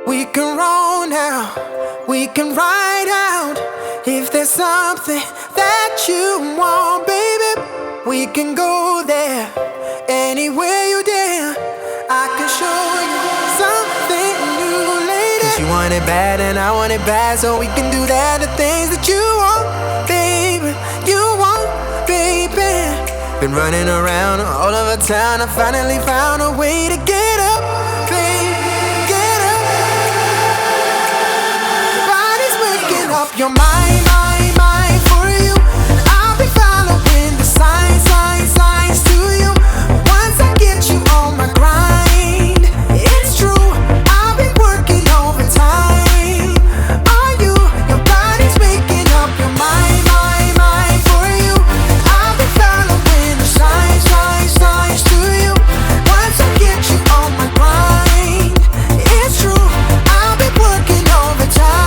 We can roll now, we can ride out. If there's something that you want, baby, we can go there. Anywhere you dare, I can show you something new, lady. 'Cause you want it bad and I want it bad, so we can do that. The things that you want, baby, you want, baby. Been running around all over town, I finally found a way to get up, baby. Your mind, mind for you. I'll be following the signs to you. Once I get you on my grind, it's true, I've been working overtime. Are you? Your body's making up your mind, mind for you. I'll be following the signs to you. Once I get you on my grind, it's true, I've been working overtime.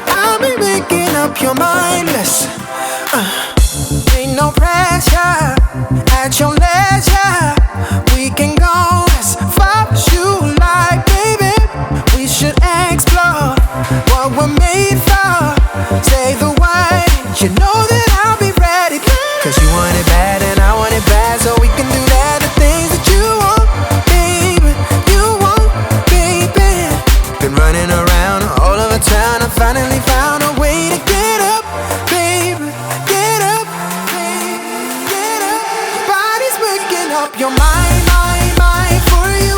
I'll be making up your mind. Listen, ain't no pressure, at your leisure. We can go as far as you like, baby. We should explore what we're made for. Say the word, you know that I'll be ready. 'Cause you want it bad and I want it bad, so we can do that. The things that you want, baby, you want, baby. Been running around all over town, I finally found a way to get up, baby. Get up, baby, get up. Your body's waking up your mind, mind for you.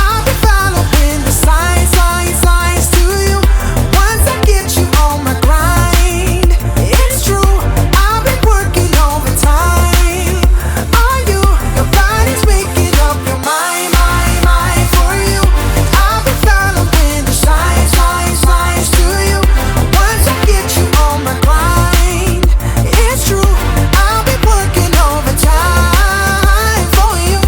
I'll be following the signs to you. Once I get you on my grind, it's true, I've been working overtime. Are you? Your body's waking up your mind, mind for you. I'll be following the signs to you. Once I get you on my grind, it's true, I'll be working overtime for you.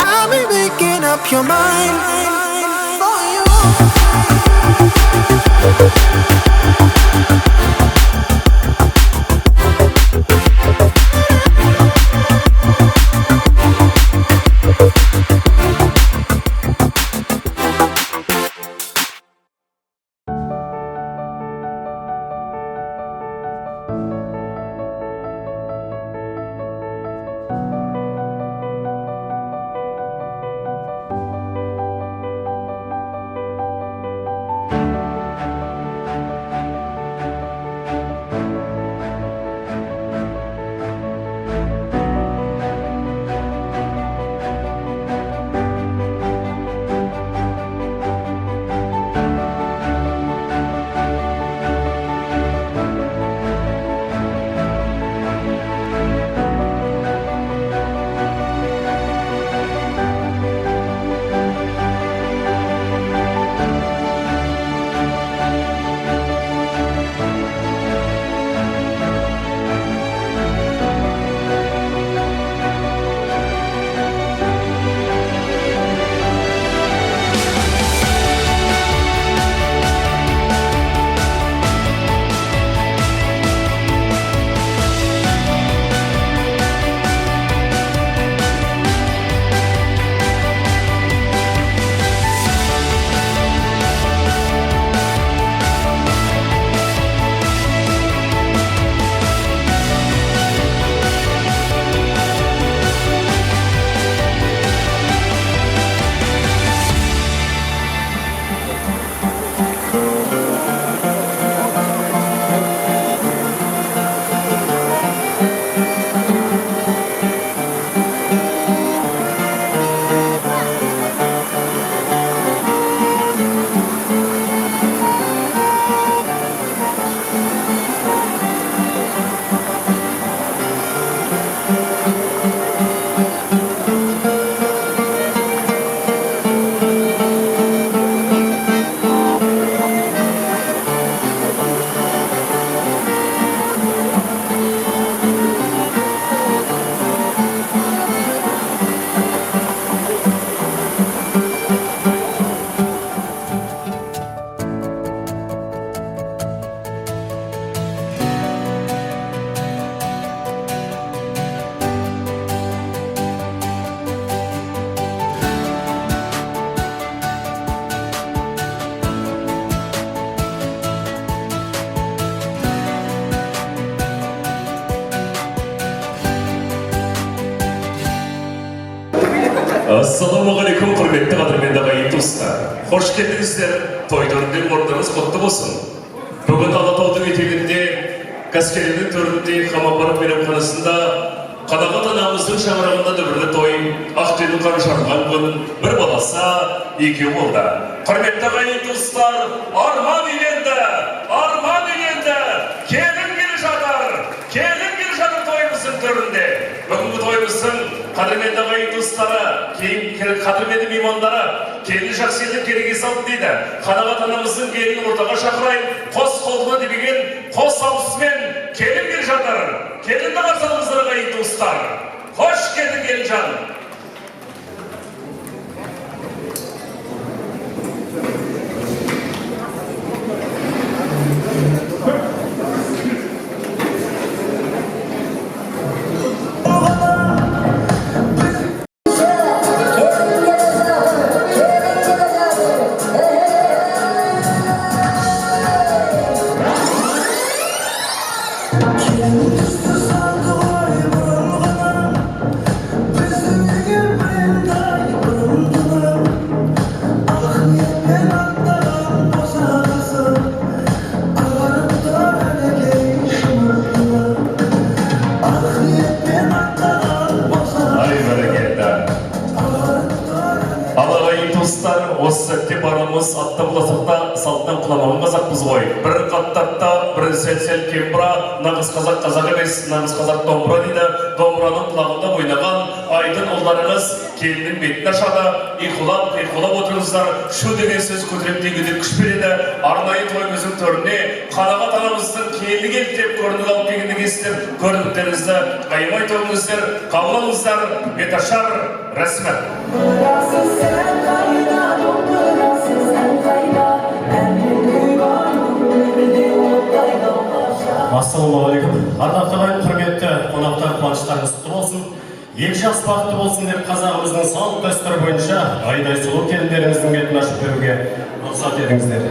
I'll be making up your mind for you. Assalamualaikum hürmetli kadrmende kayıp dostlar. Hoş geldinizler. Toydurduğum ordunuz kutlu olsun. Bugün Alatau'nun eteğinde, Kaskerinin töründe, Hamaparı Meramkanası'nda Kanagat anamızın şamarağında dövründe toy, Akdeniz karışargan bunun bir balasa iki oldu. Hürmetli kayıp dostlar, armağan ilende, kelin girişadır toyumuzun töründe. Bugünkü toyumuzun kadrmende kayıp dostlara, kadrmende mimanlara, kelin şahsiyetlik gereği aldı deydi. Kanagat anamızın gelini ortaga şakırayın, kos koluna dibigin, kos avusmen, kelin girişadır. Kelin de varsanımızlara kayıp dostlar. Hoş geldin Gelcan. Osset'te barımız atta bulasıqta salttan kulamağın qazaqpız qoy. Bir qattatta, bir sel kembra, nağız qazaq emes, nağız qazaq dombra deydi. Dombranın qulağında oynаған aydın ollarınız kelinin betine aşağıda iqulab oturunuzlar. Şu degen söz kudretli güdür күш beredi. Arnayı toyumuzun törüne Kanagat anamыздың kelini gelip dep көрініп алып дегенді кестір. Көрініктеріңізді қаймай тоғыңыздар, қабылыңыздар, Беташар Рәсімет. Ассалаумағалейкум. Ардақты ағайын, құрметті қонақтар, қуаныштарыңыз құтты болсын. Ел жас бақытты болсын деп қазағымыздың салт дәстүрі бойынша айдай сұлу келіндеріңіздің бетін ашып беруге рұқсат етіңіздер.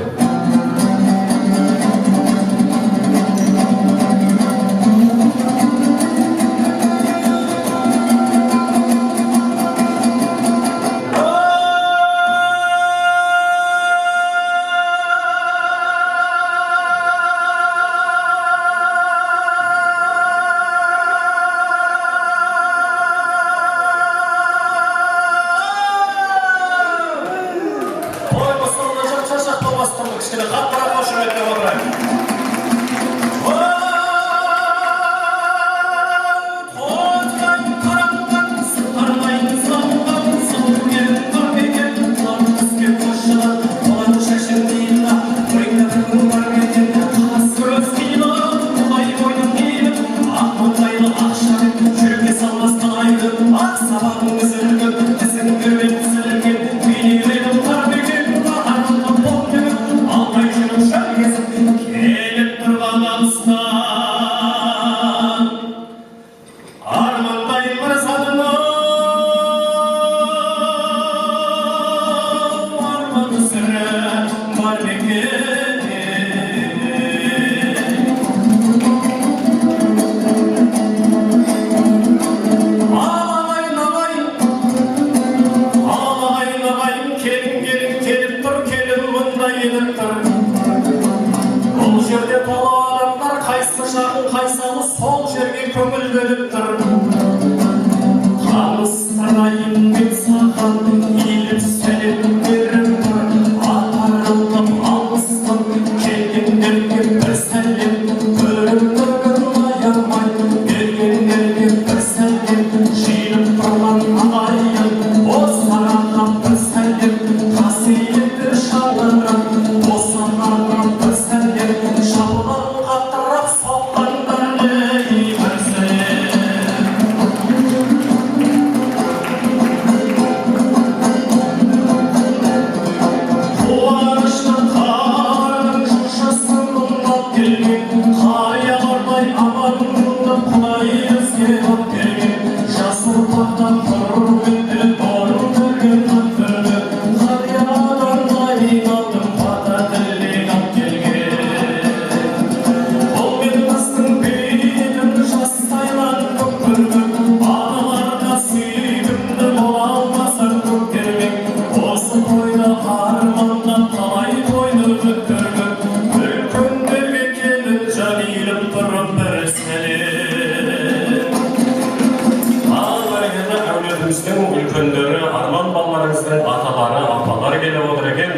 әулетіміздің үлкендері, арман балаларыңыздың аталары, апалары келіп отыр екен.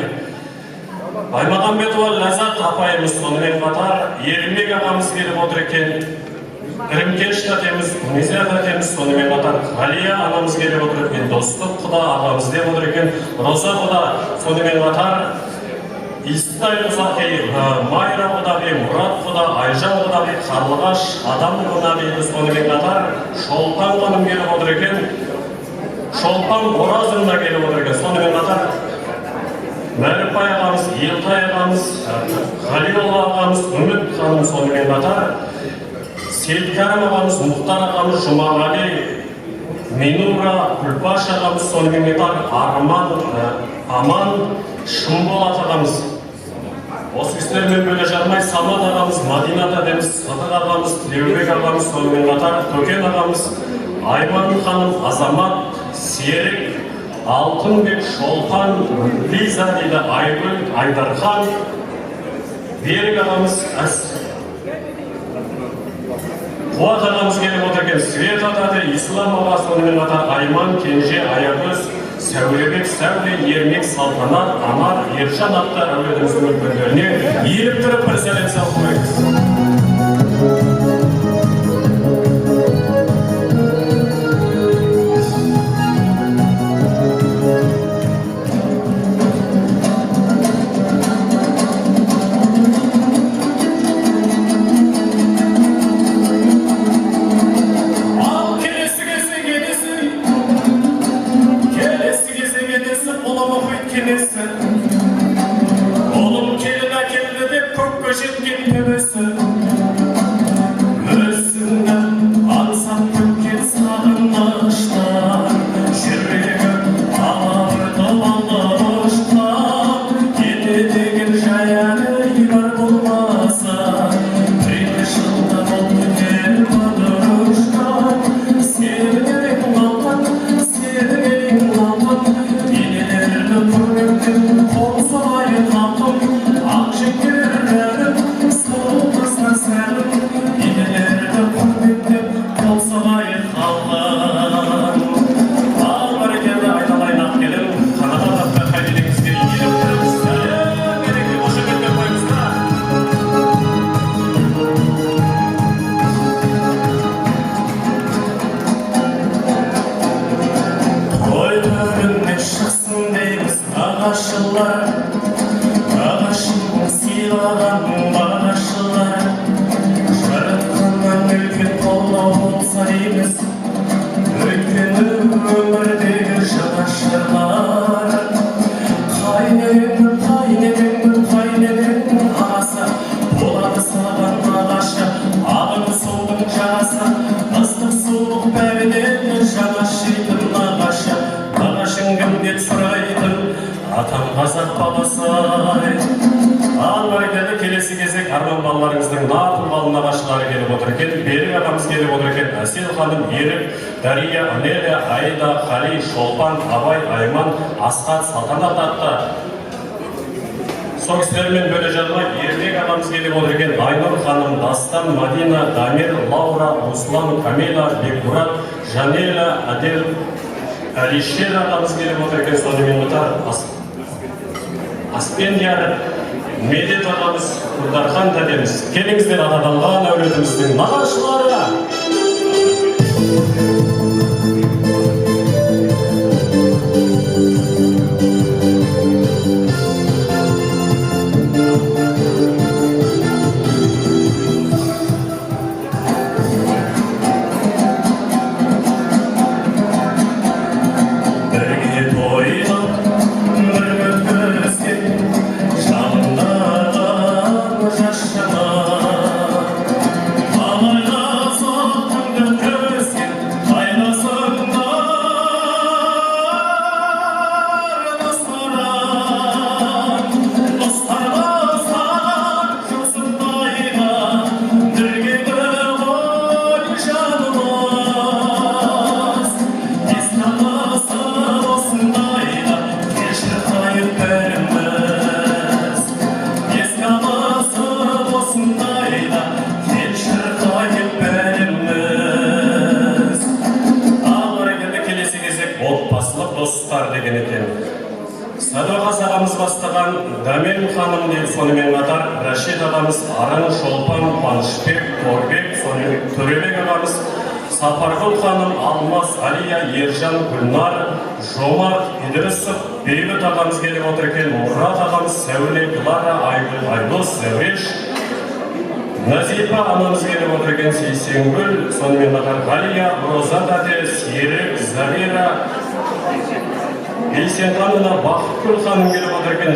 Баймағамбетова Ләззат апайымыз, сонымен қатар Ермек ағамыз келіп отыр екен. Ірімкеш тәтеміз, Низия тәтеміз, сонымен қатар Ғалия анамыз келіп отыр екен. Достық құда ағамыз деп отыр екен. Роза құда, сонымен қатар Истай Мұзақи, Майра құдабей, Мұрат құда, Айжан құдабей, Қарлығаш, Адам құдабейді, сонымен қатар Шолпан қаным келіп отыр екен. Шолпан Оразында келіп отыр екен. Сонымен қатар Мәліпбай ағамыз, Елтай ағамыз, Ғалиолла ағамыз, Үміт ханым, сонымен қатар Сейіткәрім ағамыз, Мұхтар ағамыз, Жұмағали, Минура, Күлпаш ағамыз, сонымен қатар Аман, Шымболат ағамыз. Осы кісілермен бөле жармай Самат ағамыз, Мадина тәтеміз, Садық ағамыз, Тілеубек ағамыз, сонымен қатар Төкен ағамыз, Айман ханым, Азамат, Серік, Алтынбек, Шолпан, Лиза дейді, Айгүл, Айдархан, Берік ағамыз, Қуат ағамыз келіп отыр екен. Свет атады, Ислам аға, сонымен қатар Айман, Кенже, Аягөз, Сәулебек, Сәуле, Ермек, Салтанат, Амар, Ержан атты әулетіміздің үлкендеріне еліп тұрып бір сәлем салып қойыңыз. Oğlum kelime kelime de çok köşet gitmemesi. Özünden ansat kökket sağınlaşlar. Şirrigim ağır dolanlaşlar. Gidediğin jayanı yılar bulmasa. Kıymışında oldu gel badırışlar. Sevgilim aldan, sevgilim aldan. Yenilerini pürmektim, olsaydı kaldım. Akşekerlerim, soğuklasın serim. Yenilerini pürmektim, olsaydı kaldım. Ağlar geldi aynalaynak gelin. Kanada da kaydedinizde yenilerini serim. Gerekli boşa gitme koyumuzda. Koy bölünme şıksın deymiz ağaçlılar. Ağaçın silahın bağaçlılar. Жаратқаннан үлкен қолдау болса дейміз. Өйткені өмірдегі жанашырлар. Қайнеден ағасы, болады саған ағашы. Ағын судың жағасы, ыстық суық бәрінен жанашитын ағашы. Ағашың кім деп сұрайтын, атам қазақ баласы-ай. Албайдады келесі кезек арман балаларыңыздың нағыл балын ағашылары келіп отыр екен. Берік ағамыз келіп отыр екен. Әсел ханым, Ерік, Дария, Анелия, Айда, Қали, Шолпан, Абай, Айман, Асқат, Салтанат атты. Сол кісілермен бөле жармай Ермек ағамыз келіп отыр екен. Айнұр ханым, Дастан, Мадина, Дамир, Лаура, Руслан, Камила, Бекмұрат, Жанела, Адел, Алишер ағамыз келіп отыр екен. Сонымен қатар Аспендияр, Медет ағамыз, Құрдархан тәтеміз. Келіңіздер атадалған әулетіміздің нағашылары. Бірге тойлап, бір өткізген жанымдағы жас шамар. Абайға соқтыңды көзген, ағамыз бастаған Дәмен ханым деп, сонымен қатар Рашид ағамыз, Арын, Шолпан, Қуанышбек, Торбек, сонымен Төребек ағамыз, Сапаргүл ханым, Алмас, Алия, Ержан, Гүлнар, Жомарт, Идрисов, Бейбіт ағамыз келіп отыр екен, Мұрат ағамыз, Сәуле, Клара, Айгүл, Айдос, Зәуреш, Назипа анамыз келіп отыр екен, Сейсенгүл, сонымен қатар Ғалия, Роза тәте, Серік, Завира, Бейсенханына Бақытгүл ханым келіп отыр екен,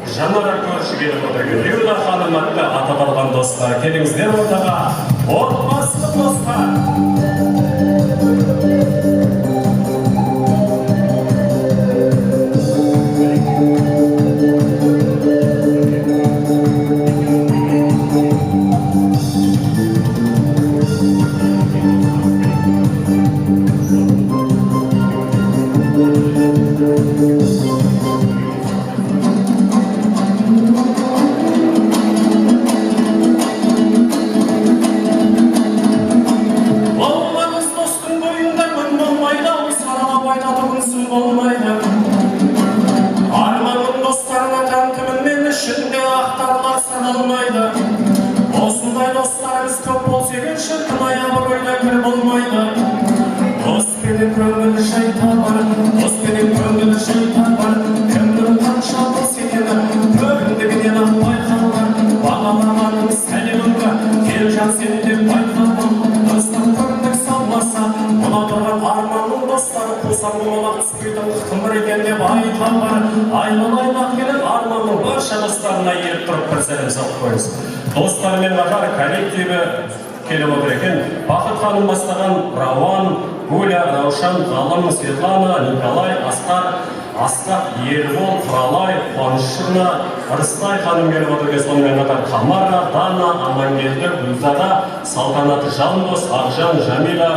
Жанара көрші келіп отыр екен, Люда ханым атты аты қалған достар, келіңіздер ортаға, отбасы достар. Достармен қатар коллективі келіп отыр екен. Бақыт ханым бастаған Рауан, Гуля, Раушан, Ғалым, Светлана, Николай, Асқақ, Ербол, Құралай, Қуанышына, Ырыстай ханым келіп отыр екен. Сонымен қатар Тамара, Дана, Амангелді, Гүлзада, Салтанаты, Жандос, Ақжан, Жамила,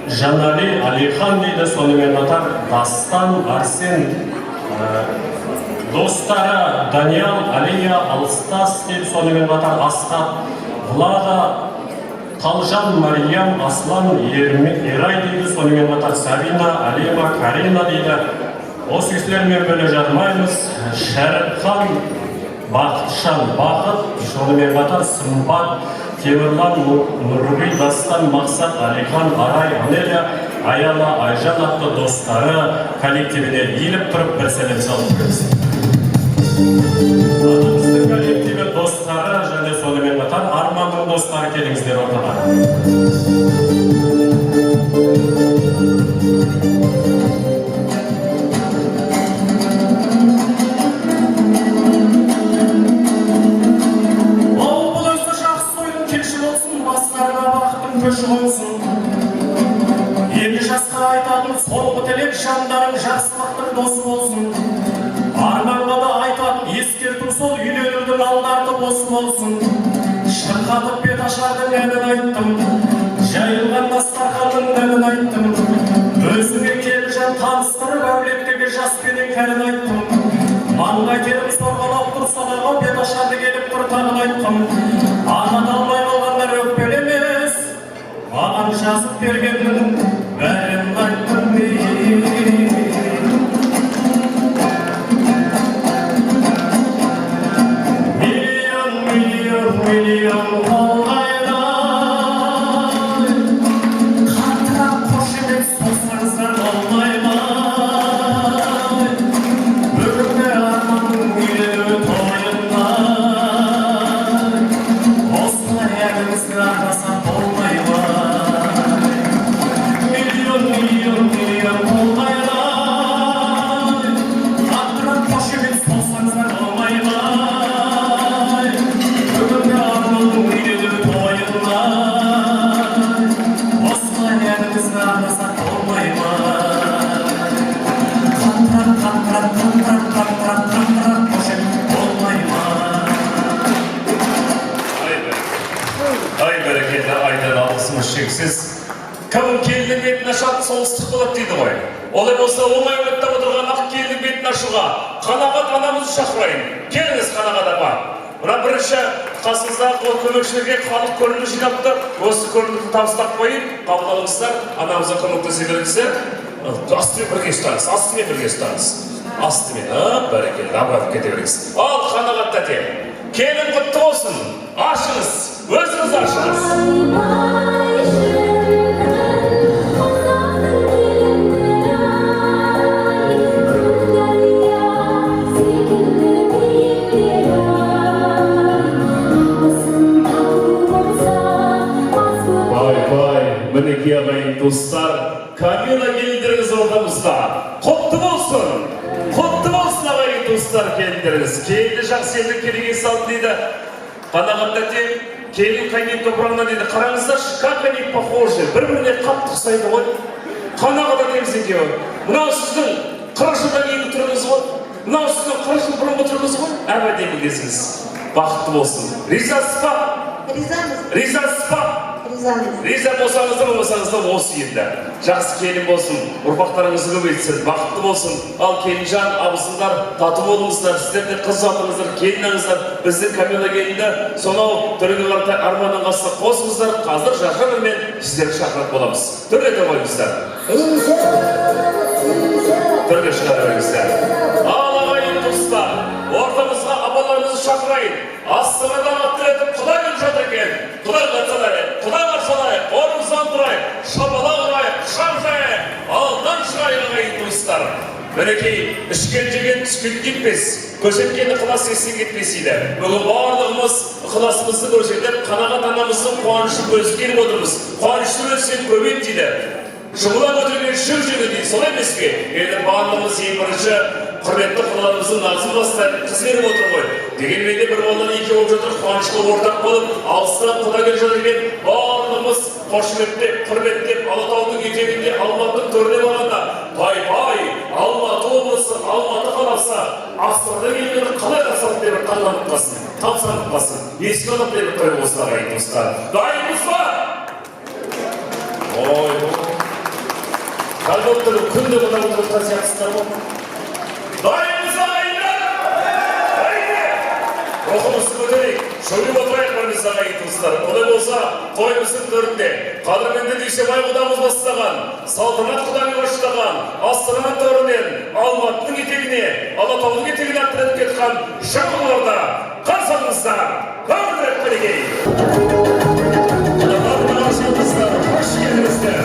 Жанали, Алихан дейді. Сонымен қатар Дастан, Арсен, достары Даниял, Алия, Алыстас деп, сонымен қатар Асқат, Влада, Талжан, Мариям, Аслан, Ерай дейді, сонымен қатар Сабина, Алима, Карина дейді. Осы кісілермен бөле жармаймыз. Шәріпхан, Бақытшан, Бақыт, сонымен қатар Сымбат, Темірлан, Нұрби, Дастан, Мақсат, Алихан, Арай, Анеля, Аяла, Айжан атты достары коллективіне иіліп тұрып бір сәлем салып көрсін. Атымыздың коллективі достары және сонымен қатар Арманның достары келіңіздер ортаға. Бұл өзі жақсы ойын келші болсын, бастарына бақыттың көші болсын. Енді жасқа айтатын соңғы тілек жандарың жақсылықтың досы болсын. Арманға да айтатын ескерту сол үйленудің алдарты бос болсын. Шырқатып бет ашардың әнін айттым, жайылған дастарханның дәмін айттым. Өзіңе келжан таныстырып әулеттегі жаспенен кәрін айттым. Маңға келіп сорғалап тұрса дағы бет ашарды келіп тұр тағын айттым. Ағат алмай қалғандар өкпел емес, маған жазып бергеннің бәрін айттым мен. Миллион қолдайды, қаттырақ қошемет сосаңыздар болмайды. Бүгінгі арманның үйлену тойында, осылай әнімізді арнаса болмайды. Миллион қолдайды, қаттырақ қошемет сосаңыздар болмайды. Ай бәрекелді, айдан алғысымыз шексіз. Кім келдің бетін ашатын солыстық болады дейді ғой. Олай болса оңай өттіп отырған ақ келдің бетін ашуға қанағат анамызды шақырайын. Келіңіз қанағат апа. Мына бірінші қасыңыздағы көмекшілерге халық көрінді жинапты. Осы көрінді табыстап қойып, қабыл алыңыздар, анамызға көмектесе беріңіздер. Астымен бірге ұстаңыз, астымен бірге ұстаңыз. Астымен, бәрекелді, абырап кете беріңіз. Ал қанағат тәте, келін құтты болсын, ашыңыз, өзіңіз ашыңыз. Мінеки ағайын достар, Камила келіндеріңіз ортамызда. Құтты болсын ағайын достар келіндеріңіз. Келінді жақсы елдің келіге салды дейді. Қанағат тәте, келін қайнен топырағынан дейді. Қараңыздар, как они похожи, бір-біріне қатты ұқсайды ғой. Қанағат тәтеміз екеуі. Мынау сіздің 40 жылдан кейінгі түріңіз ғой. Мынау сіздің 40 жыл бұрынғы түріңіз ғой. Әбәдемі кезіңіз. Бақытты болсын. Ризасыз ба? Ризасыз ба? Риза болсаңыздар, болмасаңыздар осы енді. Жақсы келін болсын, ұрпақтарыңызды көбейтсін, бақытты болсын. Ал келінжан, абысындар, тату болыңыздар, сіздер де қыз жатыңыздар, келініңіздер, біздің Камила келінді, сонау түріңі қартай арманның қасына қосыңыздар, қазір жақырымен сіздерді шақырат боламыз. Түрлете қойыңыздар. Түрле шығарыңыздар. Ал ағайын достар, ортамызға апаларыңызды шақырайын. Астанадан аттыретіп Құдай кел жатыр екен. Құдай қатсалайық, Құдай қарсалайық, орнымыздан тұрайық, шапала құрайық, құшақ жайық, алдан шығайық ағайын достар. Мінекей, ішкен жеген түскен кетпес, көрсеткенді ықылас естен кетпес еді. Бүгін барлығымыз ықыласымызды көрсетіп, қанағат анамыздың қуанышын көрсеткен отырмыз. Қуанышты көрсетіп көбейт дейді. Жұмылап өтірген шөп жеңі дейді, солай емес пе? Енді барлығымыз ең бірінші құрметті құлаларымыздың назым бастар қыз беріп отыр ғой. Дегенмен де бір балдан екі болып жатыр, қуанышқа ортақ болып, алыстан құда келе жатыр екен. Барлығымыз қошеметтеп, құрметтеп, Алатаудың етегінде Алматының төріне барғанда, бай-бай, Алматы облысы, Алматы қаласы, Астана келгені қалай қарсалып деп таңданып қалсын, тапсанып қалсын, еске алып деп той болсын ағайын достар. Дайынбыз ба? Ой, қалып тұрып, күнде құда отырып сияқтысыздар ғой. Дайынбыз ағайындар! Әйне! Рухымызды көтерейік, шөліп отырайық біріміз ағайын туыстар. Олай болса, тойымыздың төрінде, қадірменді Дүйсебай құдамыз бастаған, салтанат құдамыз баштаған, Астананың төрінен, Алматының етегіне, Алатаудың етегіне аттырып кеткен шақырыларда қарсы алыңыздар, көңілдірек бірегей. Құдалардың ашылыңыздар, қош келіңіздер.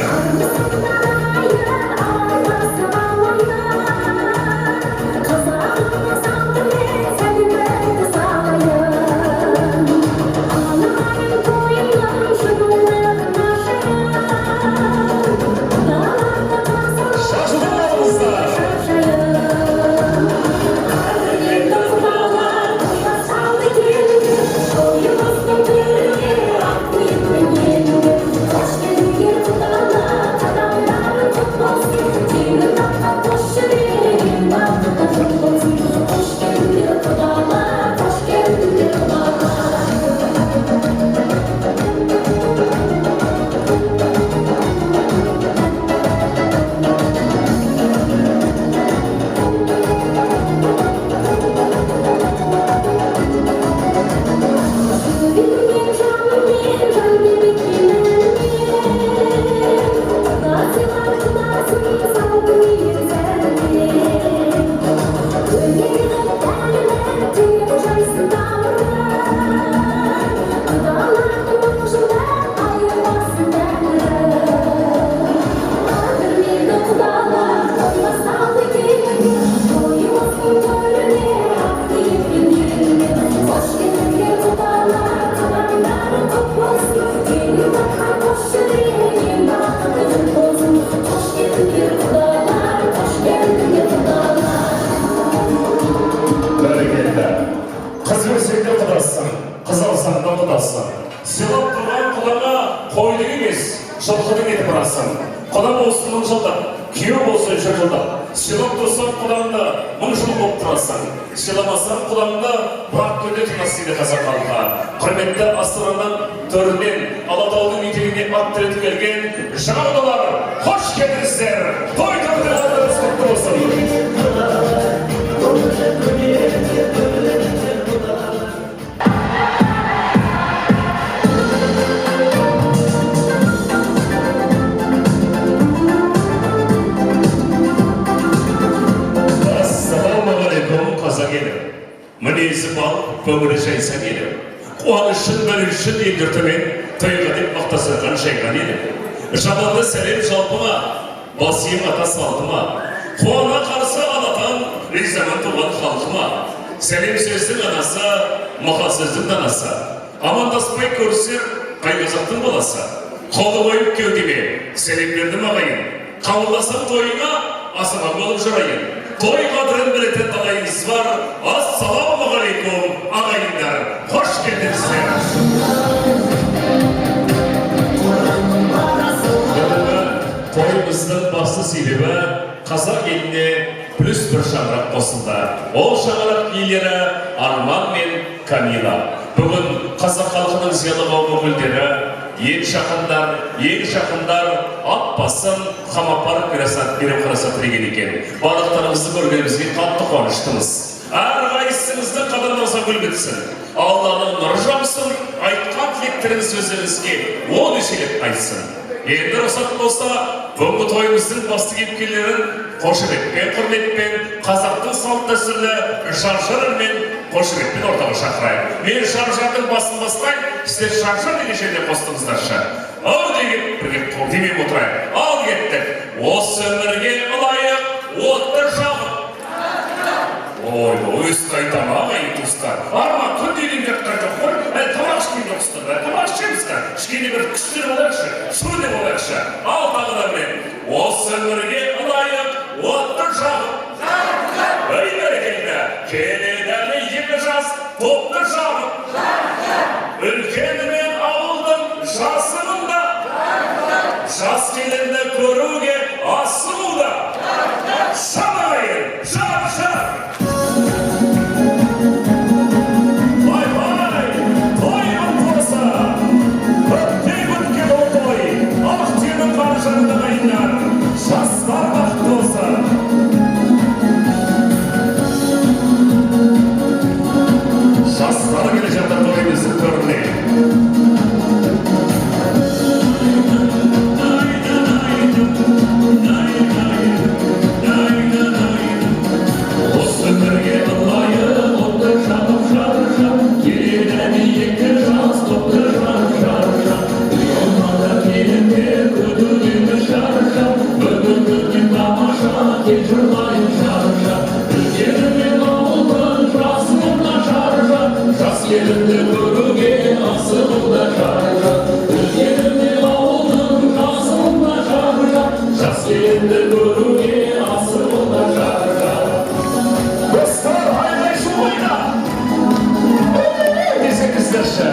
Құда болсын 1000 жылдық, күйеу болсын 3 жылдық. Сыйлап тұрсаң құдаңды 1000 жыл болып тұрасың. Сыйламасаң құдаңды бірақ көде тұрмас дейді қазақ халқы. Құрметті Астананың төрінен Алатаудың етегіне ат тіретіп келген жаңағыдалар, қош келдіңіздер. Той төрінде алдыңыз құтты болсын. көңілі жайсан еді. Қуанышын бөлішін елдіртімен тойға деп мақтасырған жайған еді. Жаманды сәлем жалпыма, басиым ата салтыма, қуана қарсы анатан ризаман туған халқыма. Сәлем сөздің анасы, мақа сөздің данасы. Амандаспай көрсер, қайғызақтың боласы. Қолы қойып кеудеме, сәлем бердім ағайын. Қабылдасам тойыңа, асыға болып жырайын. Той қадірін білетін талайыңыз бар. Ассалаумағалейкум, ағайындар. Қош келдіңіздер. Тойымыздың басты себебі қазақ еліне плюс бір шаңырақ қосылды. Ол шаңырақ иелері Арман мен Камила. Бүгін қазақ халқының зиялы қауым өкілдері, ең жақындар ат басын қамапар беріп қараса тіреген екен. Барлықтарыңызды көргенімізге қатты қуаныштымыз. Әрқайсыңызды қадамыңызға гүл бітсін. Алланың нұры жаусын, айтқан тілектеріңіз өзіңізге 10 еселеп айтсын. Енді рұқсат болса, бүгінгі тойымыздың басты кейіпкерлерін қошеметпен, құрметпен, қазақтың салт дәстүрлі шаршар үнмен қошеметпен ортаға шақырайын. Мен шаршардың басын бастайын, сіздер шаршар деген жерде қостыңыздаршы. Ал деген бірге демеп отырайын. Ал кеттік. Осы өмірге ылайық, отты жағып. Ой, өсті айтама ағайын туыстар. Арма күн деген жақтар жоқ қой. Тамақ ішкен жоқсыздар, тамақ ішеміздар. Ішкенде бір күштер болайықшы, шөлде болайықшы. Ал тағы да білем. Осы өмірге ылайық, отты жағып. Ой, бәрекелді. Келеді екі жас, топты жағып. Үлкені мен ауылдың жасығында. Жас келінді көруге асығуда. Шамайын, жар. Жастар бақытты болса. Жастар келе жатыр тойымыздың төріне. Осы өмірге ылайық, отты жағып жарша, келеді екі жас топты жарша. Ұйымада келіңдер көтілеміз жарша. Бүгін тамаша, кел жырлайын жарша. Үлкені мен ауылдың жасында жарша. Жас келінді көруге асығуда жарша. Үлкені мен ауылдың жасында жарша. Жас келінді көруге асығуда жарша. Достар, айдай шуғайда! Десеңіздерші,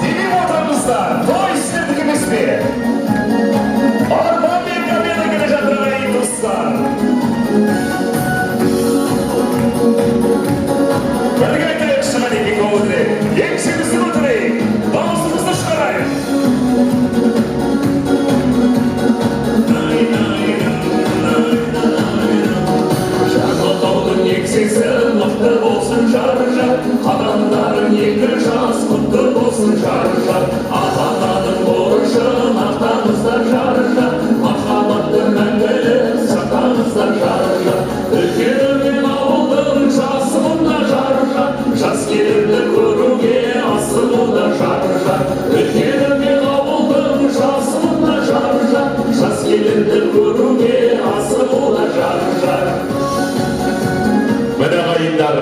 демеп отырыңыздар, той істедік емес пе? Арман мен Камила келе жатыр ағайын достар. Бірге айтайық шығайық көңілдірек. Еңсемізді көтерейік, дауысымызды шығарайық. Жаңғылдаудың еңсесі мықты болсын жаржа. Қадамдарың екі жас құтты болсын жаржа. Ата-ананың борышын ақтаңыздар жаржа. Махаббатты мәңгілік сақтаңыздар жаржа. Үлкені мен ауылдың жасығында жаржа. Жас келінді көруге асығуда жаржа. Үлкені мен ауылдың жасығында жаржа. Жас келінді көруге асығуда жаржа. Міне ағайындар,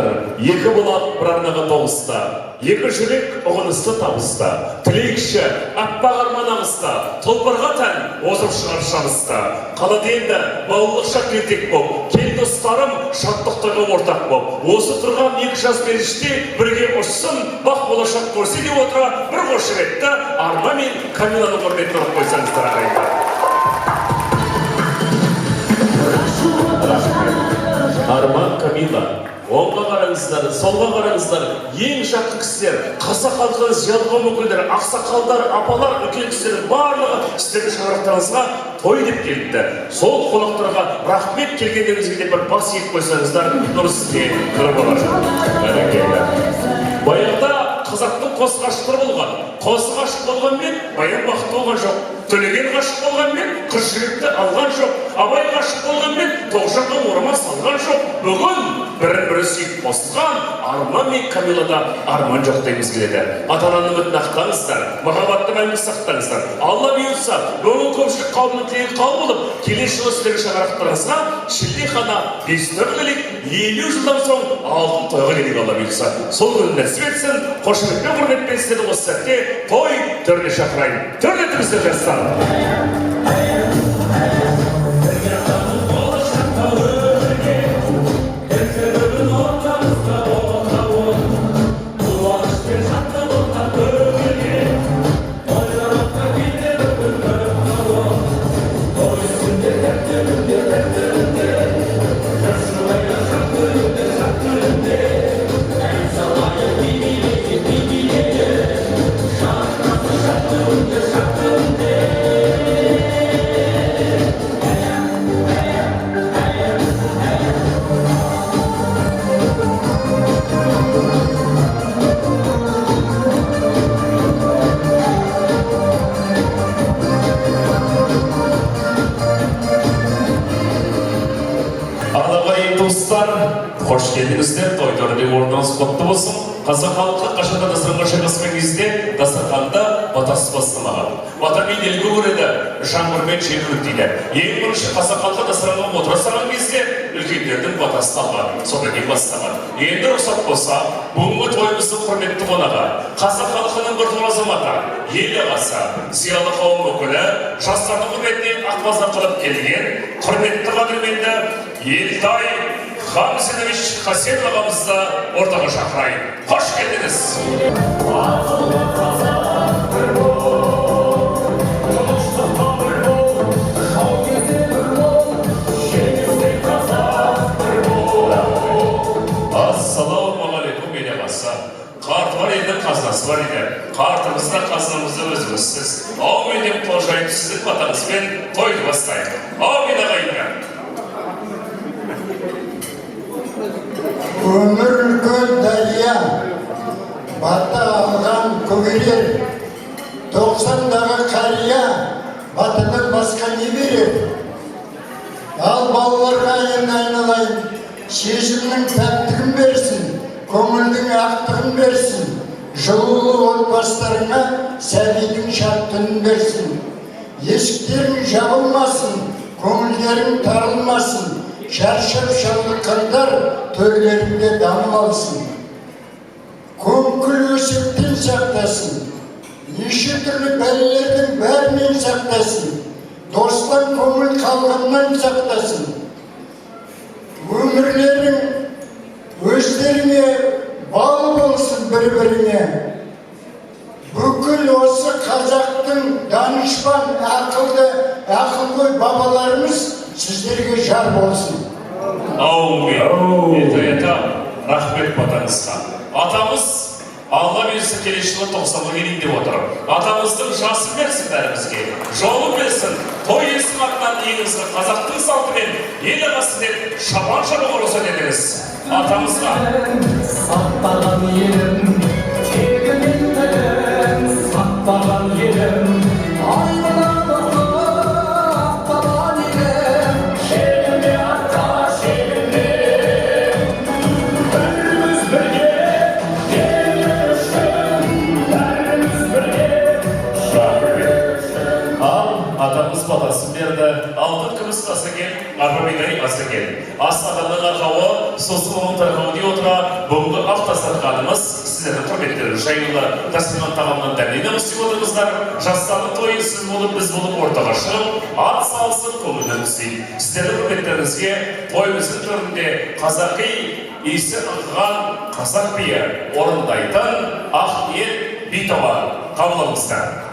екі болат бір арнаға тоғысты. Екі жүрек ұғынысты табысты. Тілекші, аппақ арман ағысты. Тұлпарға тән озып шығар шамысты. Қалады енді бауырлық шақ ертек боп, кел достарым шаттықтағы ортақ боп. Осы тұрған екі жас періште бірге ұшсын, бақ болашақ көрсе де отыра бір қошеметті Арман мен Камиланың құрметіне ұрып қойсаңыздар ағайындар. Арман, Камила, оңға қараңыздар, солға қараңыздар, ең жақын кісілер, қазақ халқының зиялы қауым өкілдері, ақсақалдар, апалар, үлкен кісілер барлығы сіздердің шаңырақтарыңызға той деп келді. Сол қонақтарға рахмет келгендеріңізге де бір бас иіп қойсаңыздар, нұр сізге кіріп алар. Баяғыда қазақтың қос ғашықтары болған. Қос ғашық болғанмен баян бақытты болған жоқ. Төлеген ғашық болғанмен қыз жігітті алған жоқ. абай ғашық болғанмен тоғжанға орама салған жоқ. Бүгін бірін-бірі сүйіп қосылған Арман мен Камилада арман жоқ дейміз келеді. Ата-ананың үмітін ақтаңыздар, махаббатты мәңгі сақтаңыздар. Алла бұйырса, бүгін көпшілік қауымның тілегі қабыл болып, келесі жылы сіздердің шаңырақтарыңызға шілдехана бестөбелік 50 жылдан соң алтын тойға келейік Алла бұйырса. Сол күні нәсіп етсін, қошеметпен құрметпен сіздерді осы сәтте той төріне шақырайын. Төрлетіңіздер жастар. Hoş geldinizler, той төрінде орныңыз құтты болсын. Қазақ халқы қашанда дастарханға шайғасқан кезде дастарханда батасы бастамаған. Бата мен елге көреді, жаңбырмен желбіріп дейді. Ең бірінші қазақ халқы дастарханға отыра салған кезде үлкендердің батасын алған, содан кейін бастаған. Енді рұқсат болса, бүгінгі тойымыздың құрметті қонағы, қазақ халқының біртуар азаматы, ел ағасы, зиялы қауым өкілі, жастардың құрметіне ақ қылып келген құрметті қадірменді Елтай Хамзинович Хасен ағамызды ортаға шақырайын. Қош келдіңіз. Ассалаумағалейкум ел ағасы. Қарт бар еді, қазынасы бар еді. Қартымызда қазынымызды өзімізсіз. Аумин деп қожайып сіздің батаңызбен тойды бастайық. Аумин ағайындар. Өмір үлкен дария, бата алған көгерер, 90-дағы қария, батадан басқа не берер? Ал балаларға енді айналайын, сезімнің пәктігін берсін, көңілдің ақтығын берсін, жылулы отбасыларыңа сәбидің шаттығын берсін. Есіктерің жабылмасын, көңілдерің тарылмасын, шаршап шалдыққандар төрлерінде дамыл алсын. Көңіл өсектен сақтасын, неше түрлі бәлелердің бәрінен сақтасын, достан көңіл қалғаннан сақтасын. Өмірлерің өздеріне бал болсын бір-біріне. Бүкіл осы қазақтың данышпан ақылгөй бабаларымыз сіздерге жар болсын. Аумин. Ета, рахмет батаңызға. Атамыз Алла берсін келесі жылы 90-ға келейін деп отыр. Атамыздың жасын берсін бәрімізге, жолын берсін, той есін артынан еңізгі қазақтың салтымен ел ағасы деп шапан-шапан ұрыса дедіңіз. Атамызға. Сақтаған елім, тегінен білім, сақтаған елім, алтын күміс асы кел, арбамидай асы кел. Астағанның арқауы, сосын тарқауы дей отыра, бүгінгі ақ дастарханымыз сіздердің құрметтерін жайылы дастархан тағамынан дәмдейді өстіп отырыңыздар. Жастардың тойы сіз болып, біз болып ортаға шығып, ат салсын, көңілді өстейді. Сіздердің құрметтеріңізге тойымыздың төрінде қазақи иісі аңқыған қазақ биі орындайтын ақ ел би тоба қабыл алыңыздар.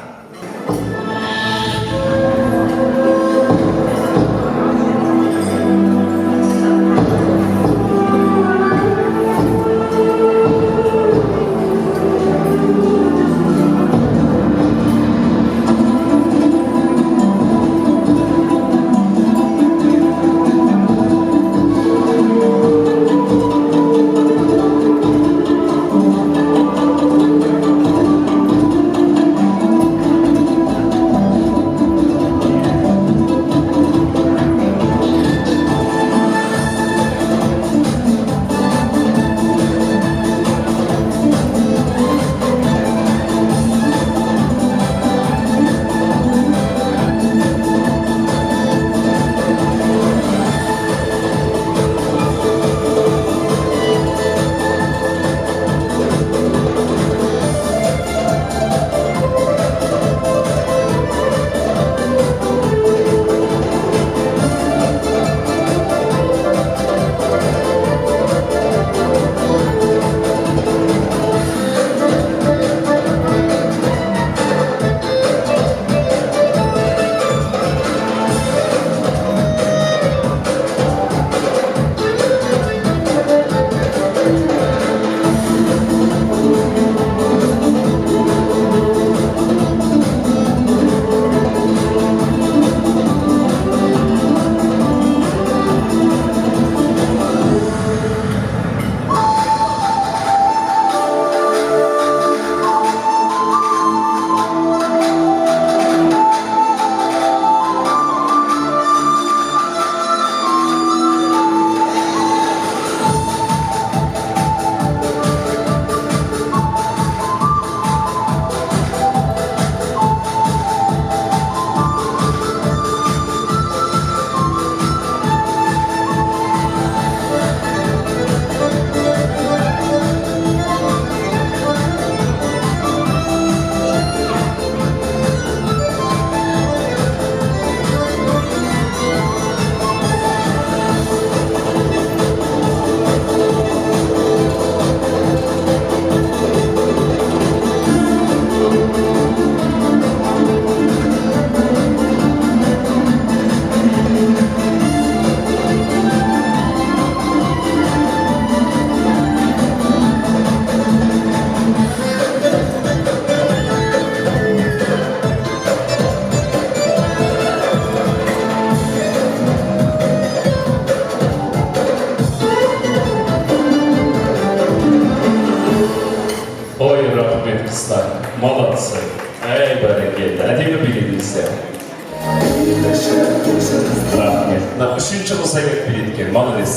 Рахмет. Мына үшінші қыз әйбет береді екен, молодец.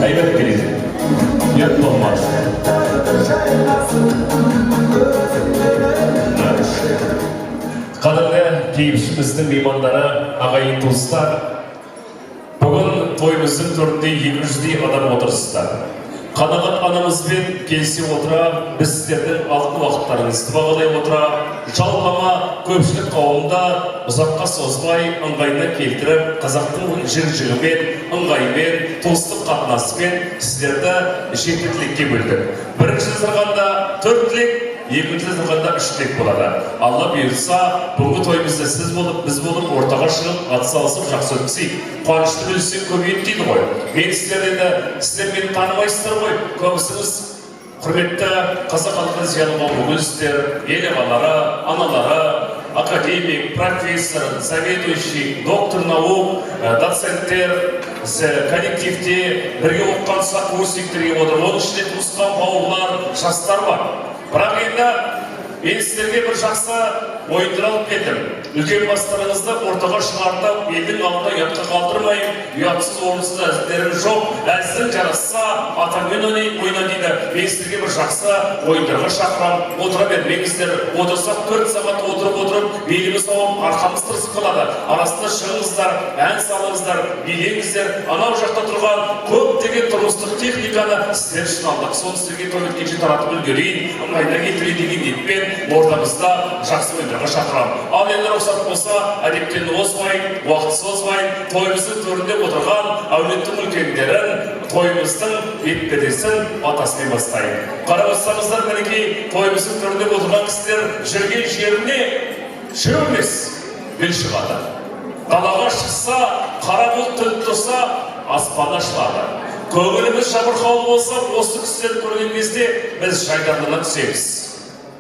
Әйбет береді. Ұят болмады. Қадірлі кейіпшіміздің меймандары, ағайын туыстар, бүгін тойымыздың төрінде 200-дей адам отырсыздар. Қанағат анамызбен келісе отыра, біз сіздердің алтын уақыттарыңызды бағалай отыра, жалпама көпшілік қауымда ұзаққа созбай ыңғайына келтіріп, қазақтың жыр-жырымен, ыңғайымен, туыстық қатынасымен сіздерді жетілікке бөлдік. Бірінші сырғанда 4 тілек, екінші сырғанда 3 тілек болады. Алла бұйырса, бүгінгі тойымызда сіз болып, біз болып, ортаға шығып, атсалысып, жақсы өткізейік. Қуанышты бөліссек көбейеді дейді ғой. Мен сіздер мені танымайсыздар ғой. Көбісіңіз құрметті қазақ халқының зиялы қауым өкілдері, ел ағалары, аналары, академик, профессор, заведующий, доктор наук, доценттер, коллективте бірге оқыған сақурсниктер отыр. Оның ішінде туысқан бауырлар, жастар бар. Бірақ енді мен сіздерге бір жақсы ойындар алып келдім. Үлкен бастарыңызды ортаға шығартып, елдің алдында ұятқа қалдырмай, ұятсыз орынсыз әзілдерім жоқ. Әзіл жарасса, атаңмен ойна дейді. Мен сіздерге бір жақсы ойындарға шақырам. Отыра бермеңіздер. Отырсақ 4 сағат отырып, беліміз ауып, арқамыз тырысып қалады. Арасында шығыңыздар, ән салыңыздар, билеңіздер. Анау жақта тұрған көптеген тұрмыстық техниканы сіздер үшін алдық. Соны сіздерге той өткенше таратып үлгерейін, ыңғайына келтіре деген ниетпен ортамызда жақсы ойындарға шақырам. Ал енді рұқсат болса, әдептен озмай, уақыт созмай, тойымыздың төрінде отырған әулеттің үлкендерін, тойымыздың бетпердесін атасымен бастайын. Қарап отырсаңыздар, мінекей тойымыздың төрінде отырған кісілер жүрген жеріне шөп емес, гүл шығады. Далаға шықса, қара бұлт төніп тұрса, аспан ашылады. Көңіліміз жабырқаулы болса, осы кісілерді көрген кезде біз жайдарлана түсеміз.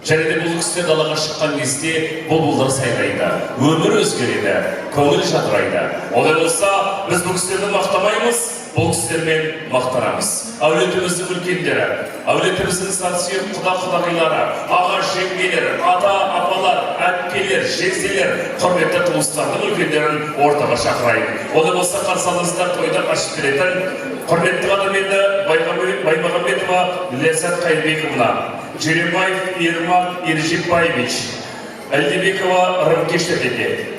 Және де бұл кісілер далаға шыққан кезде бұлбұлдар сайрайды, өмір өзгереді, көңіл жадырайды. Олай болса, біз бұл кісілерді мақтамаймыз, бұл кісілермен мақтанамыз. Әулетіміздің үлкендері, әулетіміздің сансүйек құда-құдағилары, аға жеңгелер, ата апалар, әпкелер, жеңзелер, құрметті туыстардың үлкендерін ортаға шақырайын. Олай болса, қарсы алыңыздар тойда ашып беретін құрметті қадірменді Баймағамбетова Ләззат Қайырбековна, Жеребаев Ермак Ержепаевич, Әлдебекова Рымкеш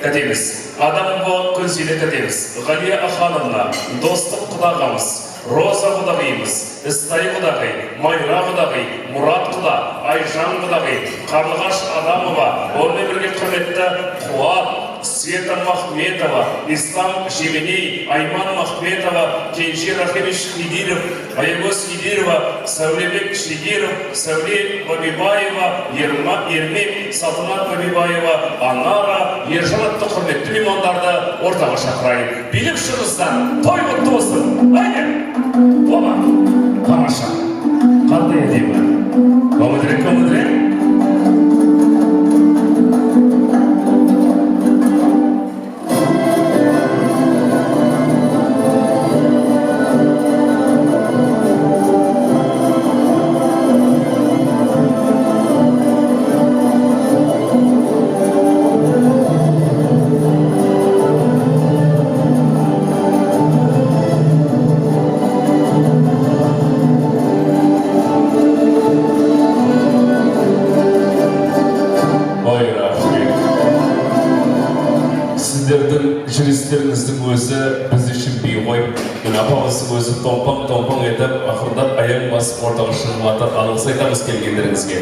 тәтеміз, Адамова Күнселі тәтеміз, Ғалия Ахановна, Достық құдағамыз, Роза құдағиымыз, Істай құдағи, Майра құдағи, Мұрат құда, Айжан құдағи, Қарлығаш Адамова, онымен бірге құрметті Қуат, Света Махметова, Ислам Жеменей, Айман Махметова, Кенже Рахимович Хидиров, Аягөз Хидирова, Сәулебек Шидиров, Сәуле Бабибаева, Ермек Салтанат Бабибаева, Анара, Ержан атты құрметті меймандарды ортаға шақырайын. Билік шығыздар, той құтты болсын. Айне! Оба, тамаша. Қандай әдемі? Көмідірек. Жүрістеріңіздің өзі біз үшін бей ғой. Апамыздың өзі томпаң етіп, ақырындап аяң басып ортаға шығып атып, алғыс айтамыз келгендеріңізге.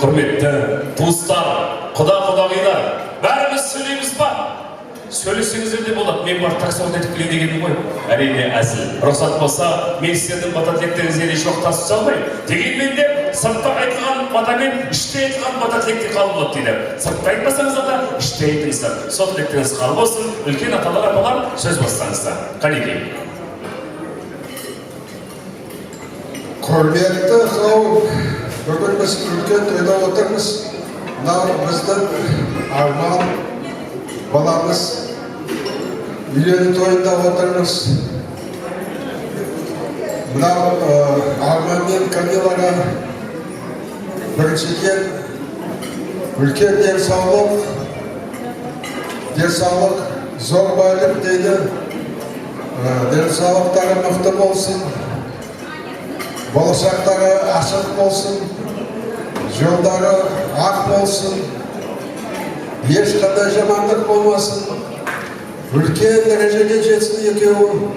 Құрметті туыстар, құда-құдағилар, бәріміз сөйлейміз ба? Сөйлесеңіздер де болады, мен бар таксауд етіп келейін дегенім ғой. Әрине әзіл. Рұқсат болса, мен сіздердің бата-тілектеріңізге еш уақытта түсе алмаймын. Дегенмен де сыртта айтылған батамен іште айтылған бата-тілекте қалып болады дейді. Сыртта айтпасаңыздар да іште айтыңыздар. Сол тілектеріңіз қалып болсын. Үлкен аталар, апалар сөз бастаңыздар. Қанекей. Құрметті қауым, бүгін біз үлкен тойда отырмыз. Мынау біздің арман баламыз үйлену тойында отырмыз. Мынау Арман мен Камилаға біріншіден үлкен денсаулық, зор байлық дейді. Денсаулықтары мықты болсын, болашақтары ашық болсын, жолдары ақ болсын, ешқандай жамандық болмасын, үлкен дәрежеге жетсін екеуі,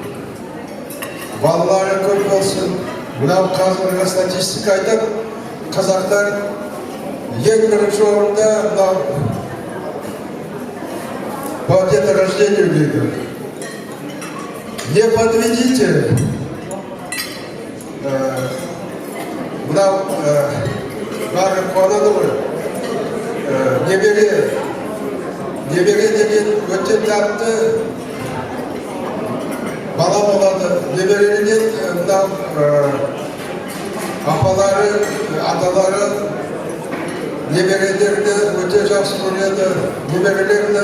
балалары көп болсын. Мынау қазіргі статистика айтып, қазақтар ең бірінші орында мынау по деторождению дейді. Не подведите. Мынау бәрі қуанады ғой. Немере деген өте тәтті бала болады. Немерелерден мынау апалары, аталары немерелерді өте жақсы көреді. Немерелерді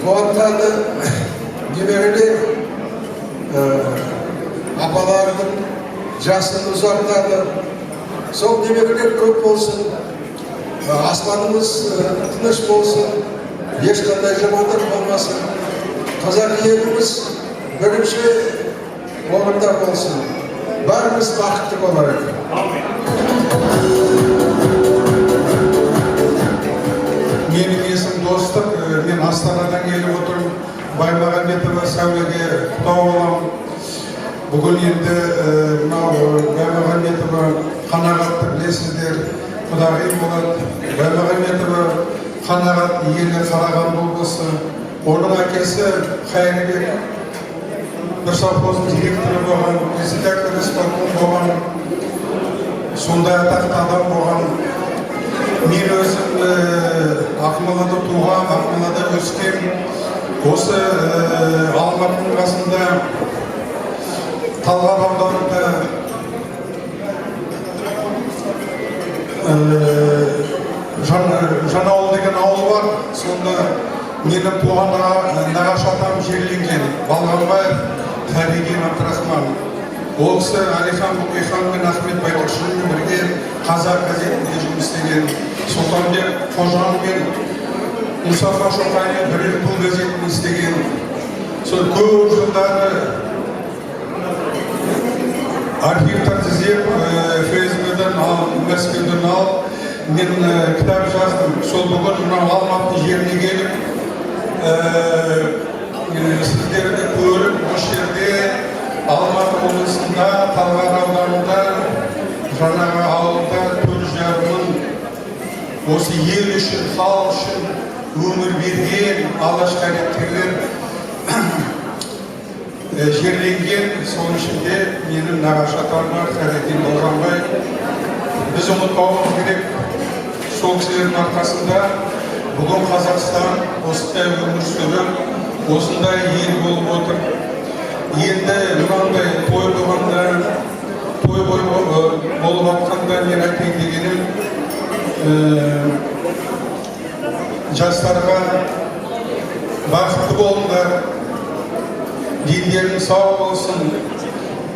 қуантады. Немерелер апалардың жасын ұзартады. Сол немерелер көп болсын, аспанымыз тыныш болсын, ешқандай жамандық болмасын. Қазақ еліміз бірінші орында болсын. Бәріміз бақытты болайық. Менің есім Достық, мен Астанадан келіп отырмын. Баймағамбетова Сәулеге құттықтау боламын. Бүгін енді мынау Баймағамбетова қанағатты білесіздер, құдағи болады. Баймағамбетова қанағат елі Қарағанды облысы. Оның әкесі Қайырбек бір совхоздың директоры болған, председатель исполком болған, сондай атақты адам болған. Мен өзім Ақмолада туған, Ақмолада өскен. Осы Алматының қасында Талғар ауданында Жанауыл деген ауыл бар. Сонда менің туған нағашы атам жерленген. Балғанбаев Таридин Абдрахман. Ол кісі Әлихан Бөкейхан мен Ахмет Байтұрсынмен бірге Қазақ газетінде жұмыс істеген. Сұлтанбек Қожан мен Мұстафа Шоқаймен бірге бұл газетін істеген. Сол көп жылдары архивтарды іздеп, ФСБ-дан алып, Мәскеуден алып, мен кітап жаздым. Сол бүгін мынау Алматы жеріне келіп, сіздерді көріп, осы жерде Алматы облысында, Талғар ауданында, жаңағы ауылда 4,5 мың осы ел үшін, халық үшін өмір берген алаш қайраткерлер жерленген. Соның ішінде менің нағашы атам бар, Таридин Болғанбай. Біз ұмытпауымыз керек. Сол кісілердің арқасында бүгін Қазақстан осындай өмір сүріп, осындай ел болып отыр. Енді мынандай той болғанда, той болып атқанда мен айтайын дегенім, жастарға бақытты болыңдар, дендерің сау болсын,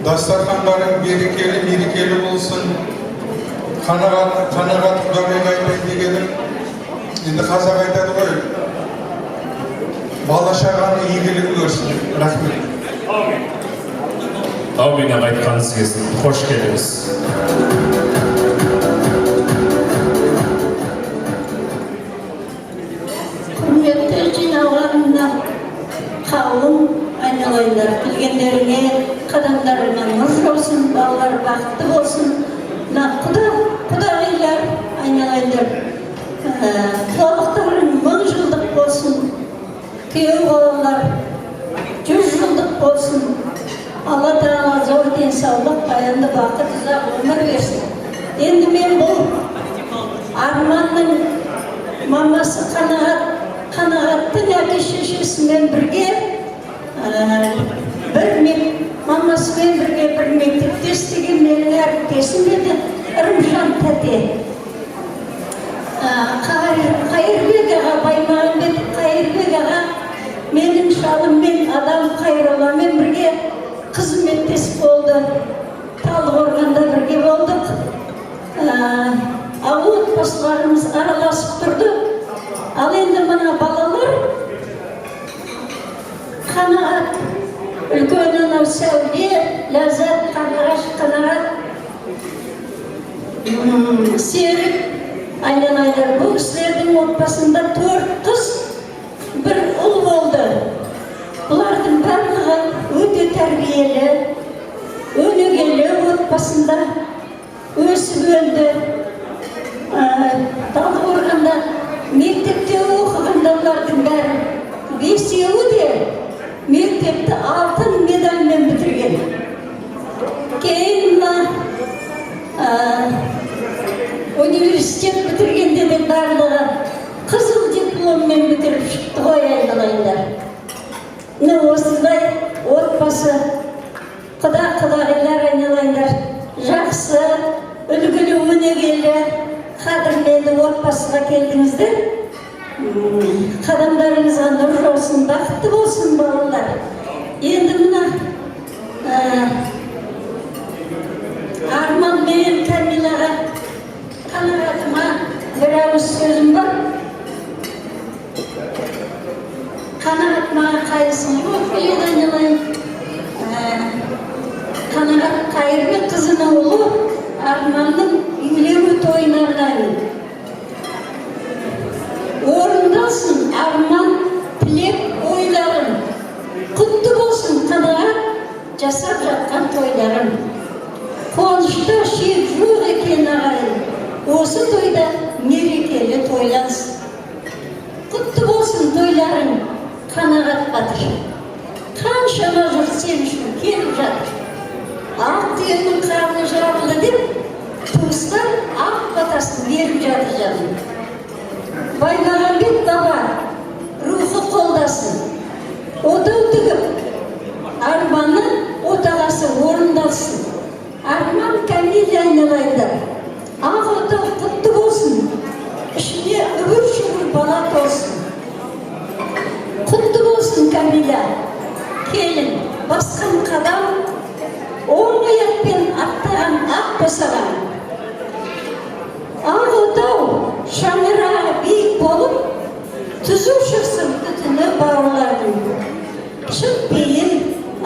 дастархандарың берекелі, мерекелі болсын, қанағат құдағайға айтайын дегенім, енді қазақ айтады ғой, бала шағаның игілігін көрсін. Рахмет. Әумин аға айтқаныңыз келсін. Қош келдіңіз. Құрметті жиналғанына қаулым айналайындар, білгендеріңе қадамдарыңнан нұр жаусын, балалар бақытты болсын. Құдағилар айналайындар, құлалықтарың 1000 жылдық болсын, күйеу балалар 100 жылдық болсын. Алла Тағала зор денсаулық, баянды бақыт, ұзақ өмір берсін. Енді мен бұл Арманның мамасы Қанағаттың әке-шешесімен бірге мамасымен бірге бір мектепте істеген менің әріптесім еді, Ырымжан тәте. Қайырбек аға, Баймағамбет Қайырбек аға менің шалыммен, Адам Қайролламен бірге қызметтес болды. Талдықорғанда бірге болдық. Ауыл отбасыларымыз араласып тұрды. Ал енді мына балалар қанағат, үлкен анау сәуле, ләззат, қанағат, серік, айналайдар. Бұл кісілердің отбасында 4 қыз, 1 ұл болды. Бұлардың барлығы өте тәрбиелі, өнегелі отбасында өсіп өлді. Талдықорғанда мектепте оқығанда олардың бәрі 5-еуі де мектепті алтын медальмен бітірген. Кейін университет бітіргенде де барлығы қызыл дипломмен бітіріп шықты ғой, айналайындар. Осындай отбасы, құдағилар, айналайындар, жақсы, үлгілі, өнегелі, қадірлі отбасыға келдіңіздер. Қадамдарыңызға нұр жаусын, бақытты болсын балалар. Енді мына Арман мен Камилаға қанағатыма бір ауыз сөзім бар. Қанағат маған қайырсын жоқ, айналайын. Қанағат қайырбек қызының ұлы Арманның үйлену тойына арнаймын. Орындалсын арман, тілек, ойларым. Құтты болсын қанағат жасап жатқан тойларым. Қуанышта шек жоқ екен ағайын. Осы тойда мерекелі тойлансын. Құтты болсын тойларың, қанағат батыр. Қаншама жұрт сен үшін келіп жатыр. Ақ түйенің қарны жарылды деп, туыстар ақ батасын беріп жатыр жаным. Баймағамбет баба рухы қолдасын. Отау тігіп, арманы отағасы орындалсын. Арман Камилия айналайындар. Ақ отау құтты болсын. Ішінде үбір-шүбір бала толсын. Құтты болсын Камилия. Келін, басқан қадам, оң аяқпен аттаған ақ босаған. Ақ отау шаңырағы биік болып, түзу шықсын түтіні бауырлардың. Шын пейіл,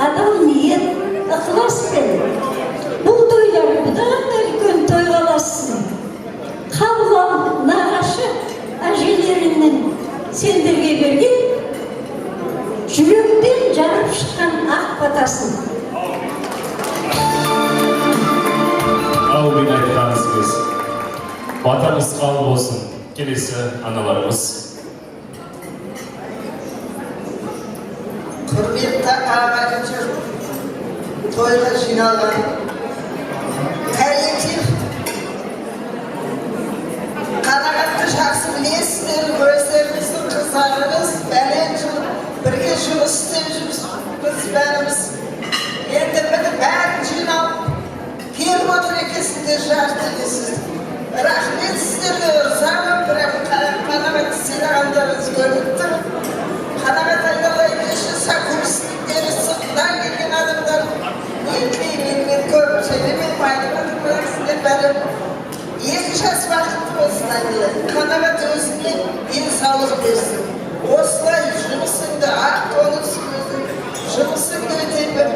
адал ниет, ықыласпен. Бұл тойлар бұдан үлкен тойғаласын. Қабыл нағашы әжелерінің сендерге берген жүректен жарып шыққан ақ батасын. Әумин айтқаныз біз. Батамыз қабыл болсын. Келесі аналарымыз. Құрметті ағайындар, тойға жиналған коллектив, қанағатты жақсы білесіздер, өздеріңіздің қыздарыңыз бәлен жыл бірге жұмыс істеп жүрміз бәріміз. Енді міне бәрін жиналып келіп отыр екенсіздер, жарты екенсіздер. Рахмет сіздерге, ырзамын, бірақ қанағат сыйлағандарыңыз көрініп тұр. Қанағат айналайын үшін сакурстіктері сыртынан келген адамдар мен көріп сөйлемеймін, айтып отыр, бірақ сіздер бәрі 2 жас бақытты болсын айналайын. Қанағат өзіне денсаулық берсін. Осылай жұмысыңды ақ толықсын, жұмысыңды өте бір.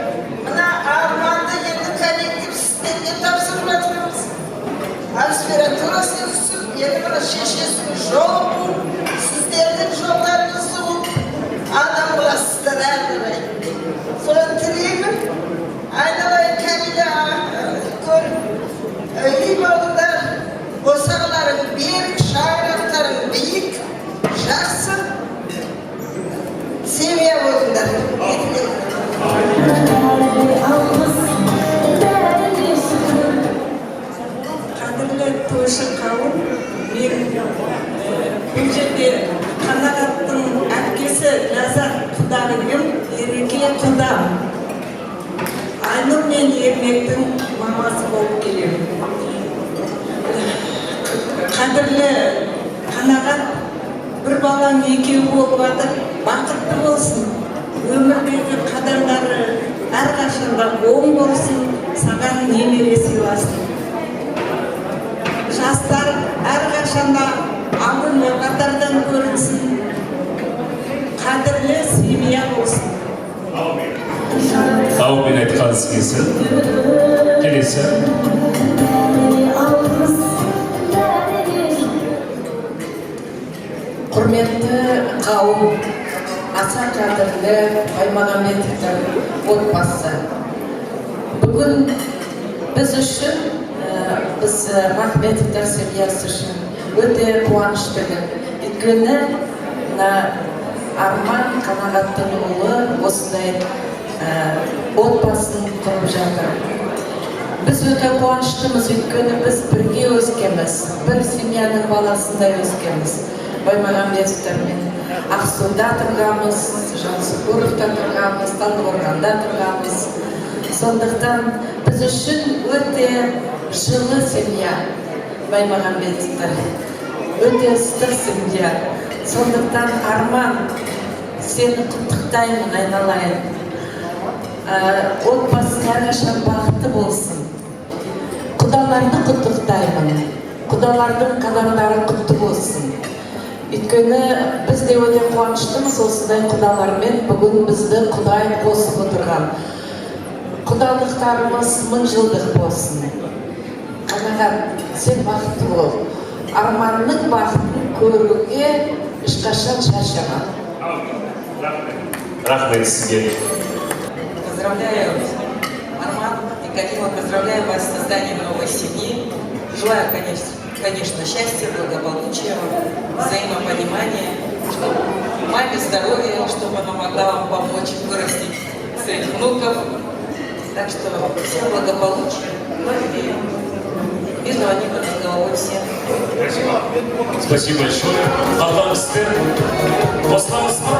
Мына арманды енді коллектив сіздерге тапсырып жатырмыз. Аспиратурасына түсіп, енді мына шешесінің жолы бұл, сіздердің жолдарыңызды бұл, адам боласыздар әрдірай. Соны тілеймін, айналайын Камилия көріп, үй болыңдар, босағыларың берік, шаңырақтарың биік, жақсы, семья болыңдар. Қадірлі тойшы қауым, бұл жерде Қанағаттың әпкесі Ләззат құдағиым, Ереке құдам. Айнұр мен Ермектің мамасы болып келемін. Қадірлі Қанағат, бір балаң екеуі болып жатыр, бақытты болсын. Өмірдегі қадамдары әрқашанда оң болсын, саған немере сыйласын. Жастар әрқашанда алдыңғы қатардан көрінсін. Қадірлі семья болсын. Oylarınız kesin. Gelirse. Құрметті қауым, аса қадірлі Баймағамбетовтар отбасы. Бүгін біз үшін, біз Махметовтар семьясы үшін өте қуанышты күн. Өйткені Арман Қанағаттың ұлы осындай отбасын құрып жатыр. Біз өте қуаныштымыз, өйткені біз бірге өскенбіз, бір семьяның баласындай өскенбіз. Баймағамбетовтармен Ақсуда тұрғанбыз, Жансүгіровта тұрғанбыз, Талдықорғанда тұрғанбыз. Сондықтан біз үшін өте жылы семья Баймағамбетовтар. Өте ыстық семья. Сондықтан Арман, сені құттықтаймын, айналайын. Отбасы әрқашан бақытты болсын. Құдаларды құттықтаймын. Құдалардың қадамдары құтты болсын. Өйткені біз де өте қуаныштымыз осындай құдалармен бүгін бізді Құдай қосып отырған. Құдалықтарымыз 1000 жылдық болсын. Қанағат, сен бақытты бол. Арманның бақытын көруге ешқашан шаршама. Рахмет сізге. Поздравляю, Арман и Галина, поздравляю вас с созданием новой семьи. Желаю, конечно, счастья, благополучия, взаимопонимания, чтобы маме здоровья, чтобы она могла вам помочь вырастить своих внуков. Так что всем благополучия, любви, мирного неба над головой всем. Спасибо большое. Аллахстер. Посланство.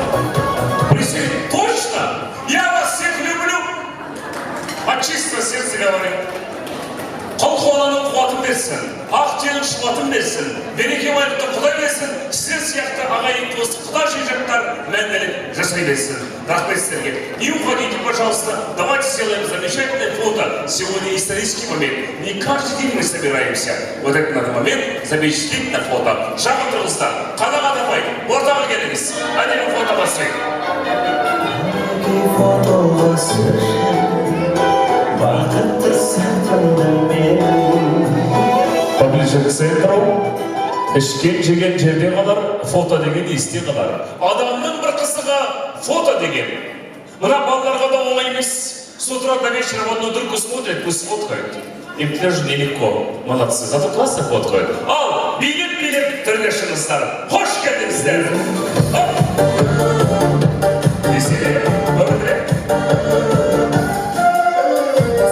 Присягаю. Точно? Я вас всех люблю. От чистого сердца говорю. Қолқуаланың қуатын берсін, ақ теңін шуатын берсін, береке байлықты Құдай берсін, сіздер сияқты ағайын туысты Құда жекжаттар мәңгілік жасай берсін. Рахмет сіздерге. Не уходите, пожалуйста, давайте сделаем замечательное фото. Сегодня исторический момент. Не каждый день мы собираемся. Вот этот надо момент запечатлеть на фото. Шағын тұрғыздар, қанаға дамай, ортаға келіңіз. Әдемі фото басайық. Поближе к центру, ішкен жеген жерде қалар, фото деген есте қалар. Адамның бір қысыға фото деген. Мына балаларға да оңай емес. С утра до вечера в одну дырку смотрят, пусть фоткают. Им тоже нелегко. Молодцы, зато классно фоткают. Ал, билет, түрге шығыңыздар. Хош келдіңіздер. Веселее, өбірек.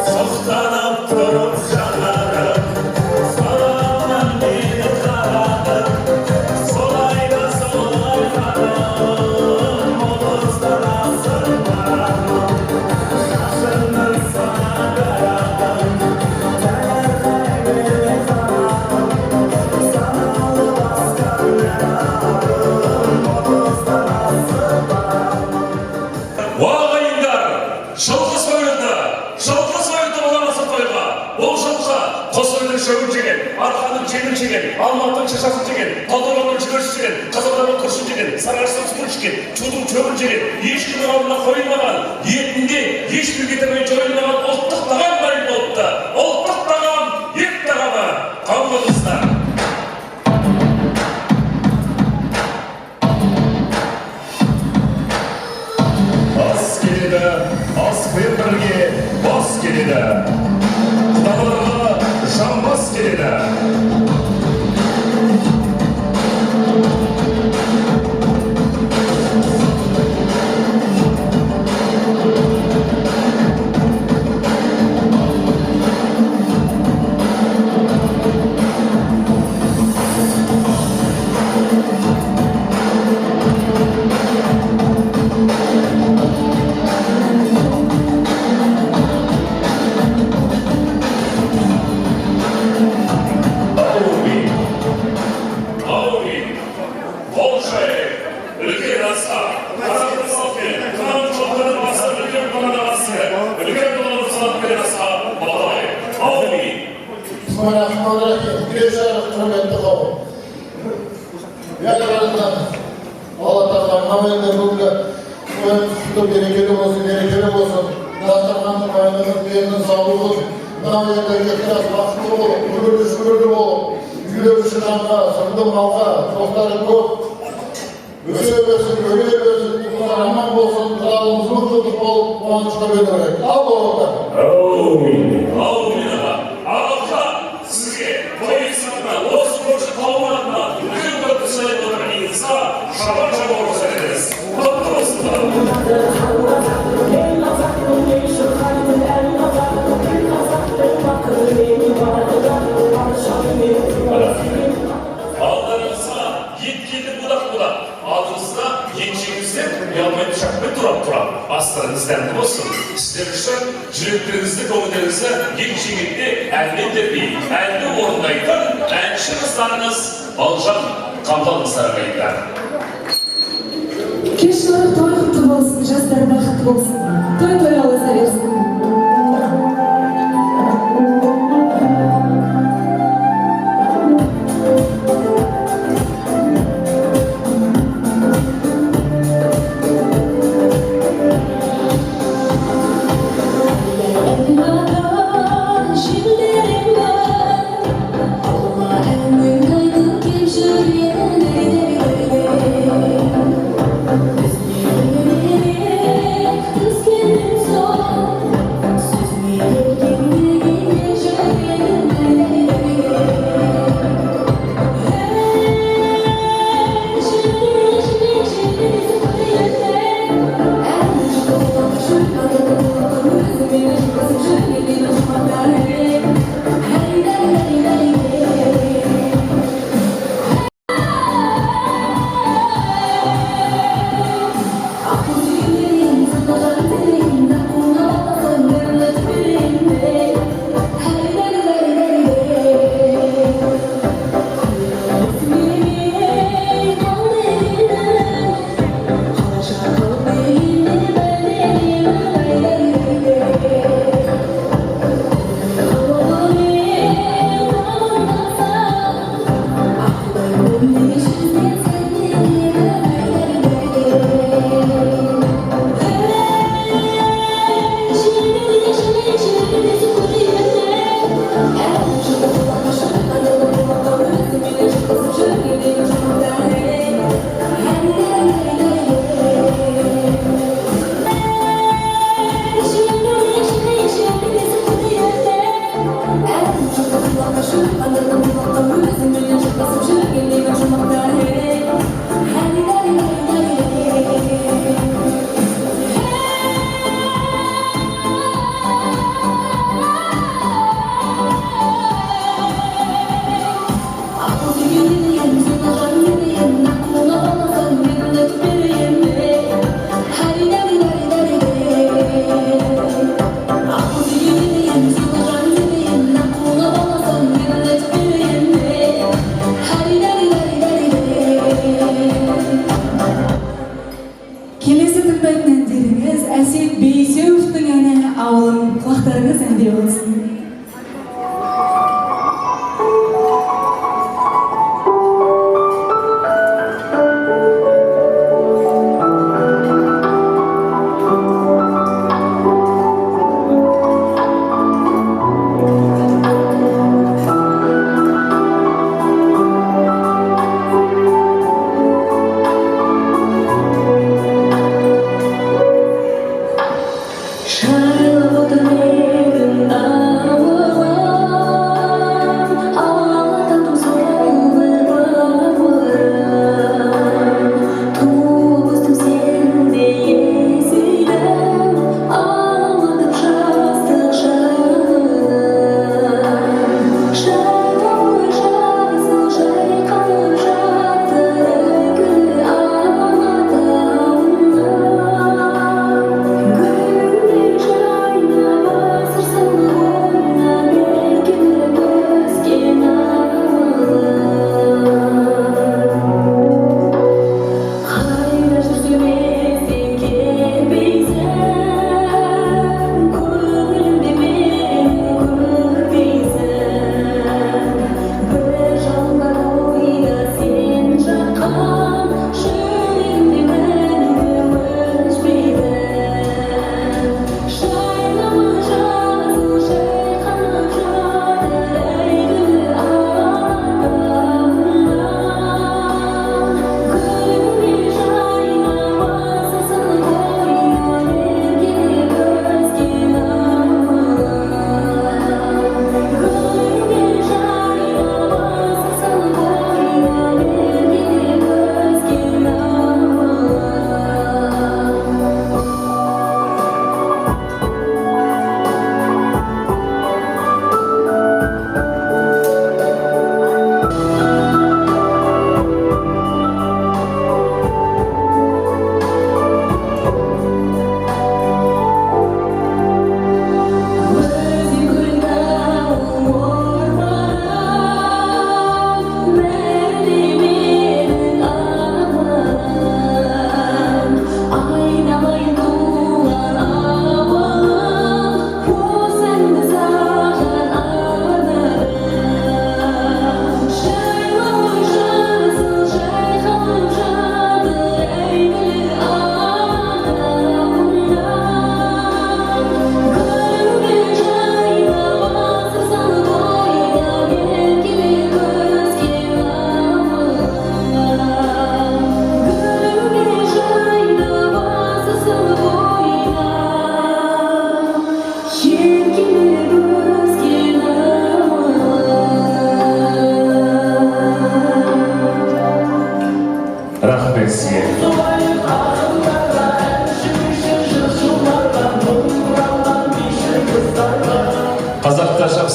Соқтанып тұрып жанарым, саламнан мені қарадым, солай да солай қарадым, ұлыстан асыр қарадым, шашымның сана қарадым, таңырқай мені қарадым, саналы басқан қарадым, ұлыстан асыр қарадым. Уағайындар, жылқы сойылды боланасы тойға. Ол жылқы Қосойдың шөбін жеген, Арқаның жеңін жеген, Алматының шашасын жеген, Талдықорғанның жүгерші жеген, Қазанның құршын жеген, Сарыағаштың сүтін жеген, Чудың чөбін жеген, ешкімнің алдына қойылмаған, етінде ешбір кетірмей жойылмаған ұлттық тағам дайын болыпты. Ұлттық тағам, ет тағамы. Қабылыңыздар. Ас келеді, аспен бірге бас келеді. Құдаларға жамбас келеді. Алла Тағала намайында бүгінгі берекелі болсын, дастарханды байлығын берінің саулы болып, мынау елдерге biraz бақытты болып, күлді болып, үйлеріші жанға, сырды малға, достары көп, өсе берсін, бұлар аман болсын, қалымыз мұқтылық болып, қуанышқа беререк. Ал болыңдар. Аумин аға. Аға, сізге поэзияда, осы көрші қалуарында, үлкен көпті сөйлеп отырғаныңызға шабан орыс ederiz. Құтты болсындар. Алдарыңызға еткенді будақ, алдыңызда еншеңізден ұялмай пышақпен тұрап, астарыңыз дәмді болсын. Сіздер үшін жүректеріңізді, көңілдеріңізді еншеңінде әлде тербей, әлде орындайтын әнші қыздарыңыз Балжан Қамталыңыздар. Кешілер той құтты болсын, жастар бақытты болсын, той алыса берсін.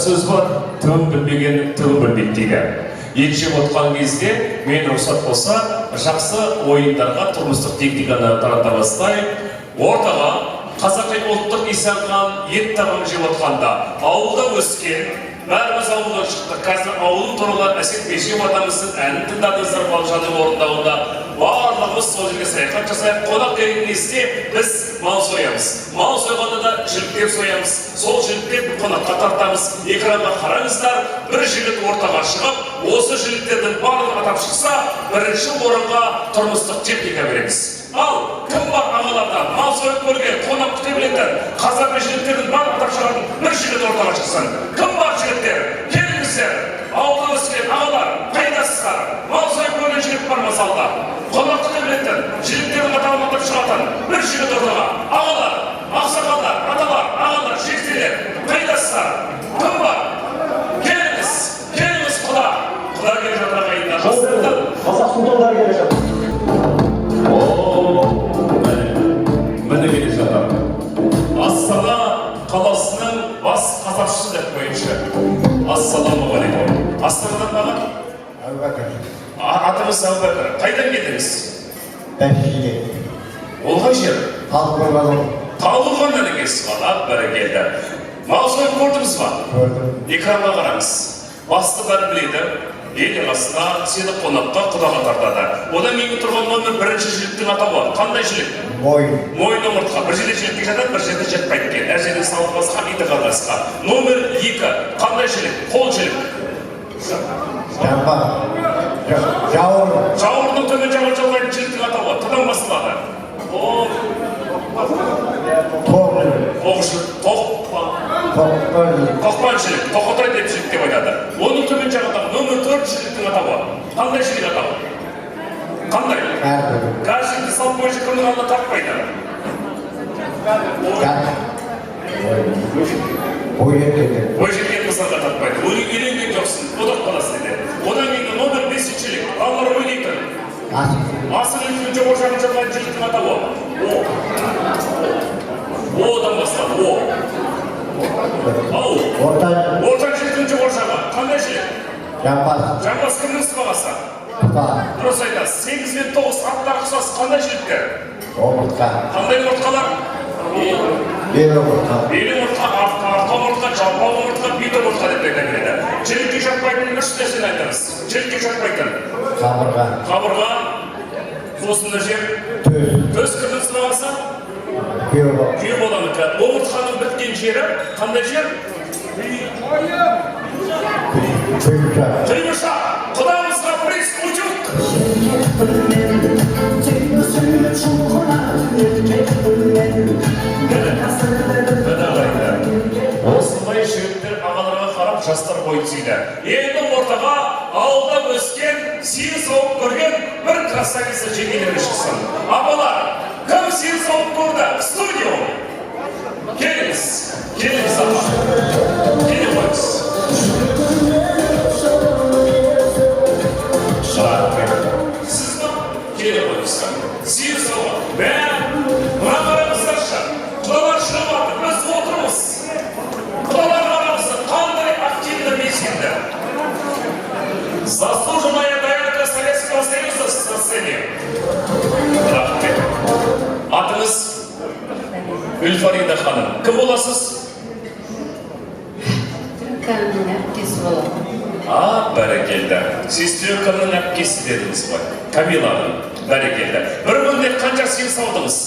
сөз бар, тым білмеген тым білмейді дейді. Ет жеп отқан кезде мен рұқсат болса, жақсы ойындарға тұрмыстық техниканы тарата бастайын. Ортаға қазақи ұлттық исанған ет табын жеп отқанда ауылда өскен, бәріміз ауылдан шықтық. Қазір ауылын туралы Әсет Бейшев атамыздың әнін тыңдадыңыздар Балжанның орындауында. Барлығымыз сол жерге саяхат жасайық. Қонақ келген кезде біз мал соямыз. Мал сойғанда да жіліктер соямыз. Сол жіліктер қонаққа тартамыз. Экранға қараңыздар, бір жігіт ортаға шығып, осы жіліктердің барлығы атап шықса, бірінші орынға тұрмыстық техника береміз. Ал кім бар ағалардан, мал сойып көрген, қонақ күте білетін, қазіргі жігіттердің барлығы атап шығатын бір жігіт ортаға шықсын. Кім бар жігіттер? Келіңіздер. Ауылда өскен ағалар, қайдасыздар? Мал сойып көрген жігіт бар мысалда. Қонақ күте білетін, жігіттердің атауын атап шығатын бір жігіт ортаға. Ағалар, ақсақалдар, аталар, ағалар, жігіттер, қайдасыздар? Кім бар? Келіңіз, келіңіз құда. Құда келе жатыр ағайындар. Қазақ сұлтандар келе жатыр. Міне келе жатыр. Астана қаласының бас қазақшысы деп қойыншы. Ассаламағалейкум. Астанадан маған? Әбубәкір. Атыңыз Әбубәкір. Қайдан келдіңіз? Бәлшиден. Ол қай жер? Талдықорған. Талдықорғаннан екенсіз ғана, бәрекелді. Мал сойып көрдіңіз ба? Көрдім. Экранға қараңыз. Басты бәрі біледі. Ел арасына сені қонаққа құдаға тартады. Одан кейін тұрған номер бірінші жіліктің атауы. Қандай жілік? Мойын. Мойын омыртқа. Bir жерде жілікке жатады, бір жерде жатпайды екен. Әр жердің салып басқа, иті қалғасқа. Номер 2. Қандай жілік? Қол жілік. Жамба. Жауыр. Жауырдың төмен жауыр жалғайтын жіліктің атауы. Тұдан басылады. Тоқпан жілік. Тоқытай деп жілік деп айтады. Оның төмен жағындағы номер 4 жіліктің атауы. Қандай жілік атауы? Қандай? Кәр жілікті салып бойынша кімнің алдына тартпайды? Бойжеткен мысалға тартпайды. Оның үйленген жоқсың, одақ қаласы деді. Одан кейін номер 5 жілік. Балалар ойнайтын. Асыл үлкен жоғыр жағын жалғайтын жіліктің атауы. Одан бастады. Ортан жіліктің жоғыр жағы. Қандай жілік? Жамбас. Жамбас кімнің сыбағасы? Дұрыс айтасыз. 8 мен 9 аттары ұқсас қандай жіліктер? Омыртқа. Қандай омыртқалар? Бел омыртқа. Бел омыртқа, арқа омыртқа, жалпақ омыртқа, бет омыртқа деп айтады. Жілікке жатпайтын үш нәрсені айтыңыз. Жілікке жатпайтын. Қабырға. Қабырға. Осында жер. Төс кімнің сыбағасы? Күйе боламыкі. Омыртқаның біткен жері қандай жер? Түймішақ. Құдамызға приз ұчық. Осындай жігіттер ағаларға қарап жастар бойын сүйді. Енді ортаға ауылда өскен, сиыр сауып көрген бір красавица жеңгелері шықсын. Ағалар, кім сиыр сауып көрді? Студио! Келіңіз, келіңіз аға. Келе қойыңыз. Сіз ба? Келе қойыңыз. Сиыр сауып. Мына қараңыздаршы. Құдалар шығып атыр, біз отырмыз. Құдалар қараңыздар, қандай активді белсенді. Заслуженная доярка Советского Союза на сцене. Рахмет. Атыңыз Гүлфарида ханым. Кім боласыз? Түркәннің әпкесі болады. Бәрекелді. Сіз Түркәннің әпкесі дедіңіз ғой. Камила, бәрекелді. Бір күнде қанша сиыр саудыңыз?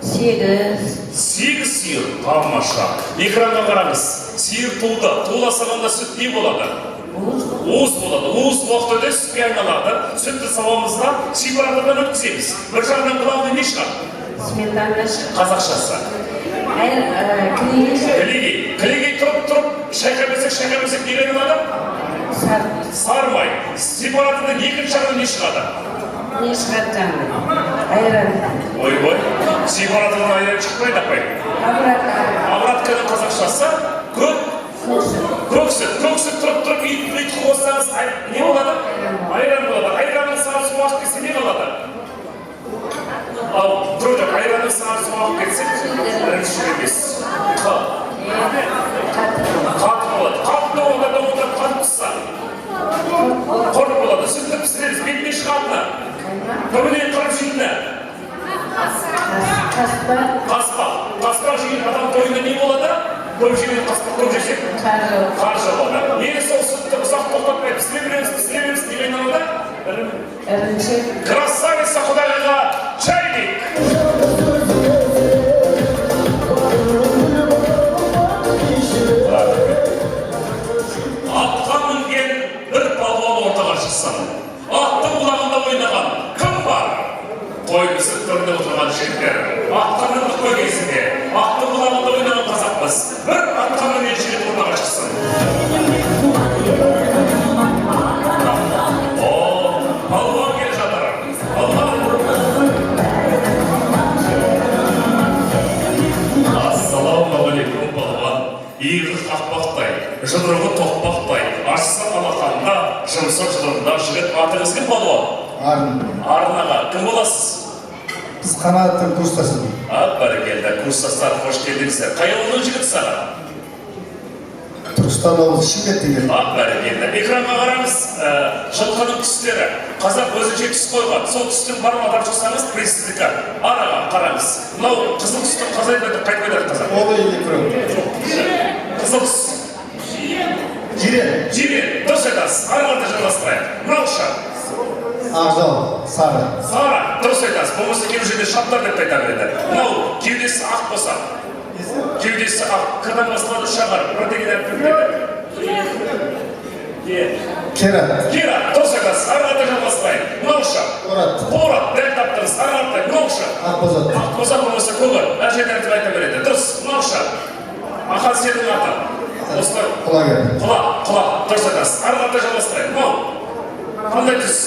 8. 8 сиыр. Тамаша. Экранға қараңыз. Сиыр туылды. Туыла салғанда сүт не болады? Уыз болады. Уыз уақыт өте сүтке айналады. Сүтті сауамызда сипаратордан өткіземіз. Bir жағынан главный не шығады? Сметана шығады. Қазақшасы. Кілегей тұрып, шайқамесек не айналады? Сармай. Сипаратордан екінші жағынан не шығады? Не шығады жаңағы? Айран. Ой, сипаратордан айран шықпайды, апай. Обратканың қазақшасы көк сүт тұрып, үйт қоссаңыз не болады? Айран болады. Айранның сары су ағып кетсе не қалады? Ал, тұрды, айранның сары су ағып кетсе, бірінші емес. Қат. Қаспақ жеген адам тойында не болады? Көп жеген қаспақ көп жесек? Қаржы болады. Мені сол сүтті ұзақ тоқтатпай пісіреміз деген анада? Ірімшік. Красавица Құдайға чайник! Атқа мінген бір палуан ортаға шықсан, аттың құлағында ойнаған кім бар? Тойымызды төрінде отырған жігіттер, атқа мініп той кезінде, аттың құлағында ойнаған қазақпыз. Бір атқа мінген жігіт ортаға шықсын. Палуан келе жатыр. Ассалаумағалейкум палуан. Иығы қақпақтай, жұдырығы тоқпақтай, ашса алақанда, жұмсақ жұдырында жігіт. Атыңыз кім палуан? Арын аға, кім боласыз? Біз қанаттың курстасымыз. Бәрекелді, курстастар қош келдіңіздер. Қай ауылдың жігіт саған? Түркістан облысы Шымкенттен. Бәрекелді. Экранға қараңыз, жылқының түстері. Қазақ өзінше түс қойған. Сол түстің бар ма атап шықсаңыз, пресіздікі. Араға қараңыз. Мынау қызыл түстің қазай бәді қайтып айтады қазақ? Ол үйде көріп. Қызыл түс. Жирен. Дұрыс айтасыз. Араларды жалғастырайық. Мынау ша. Ақжал, сары. Сары. Дұрыс айтасыз. Болмаса кейбір жерде шаптар деп айтар еді. Мынау кеудесі ақ болса. Кеудесі ақ. Қырдан басталады шағар. Бірдеген әрпілдегі. Кера. Дұрыс айтасыз. Араларды жалғастырайық. Мынау ша. Қорат. Дәл таптыңыз. Араларды. Мынау ша. Ақбозат. Ақбозат болмаса көңіл. Әр жерде әртіп айта береді. Дұрыс. Мынау ша. Ақан сенің аты. Құлагер. Құла. Дұрыс айтасыз. Араларды жалғастырайық. Мынау. Қандай түс?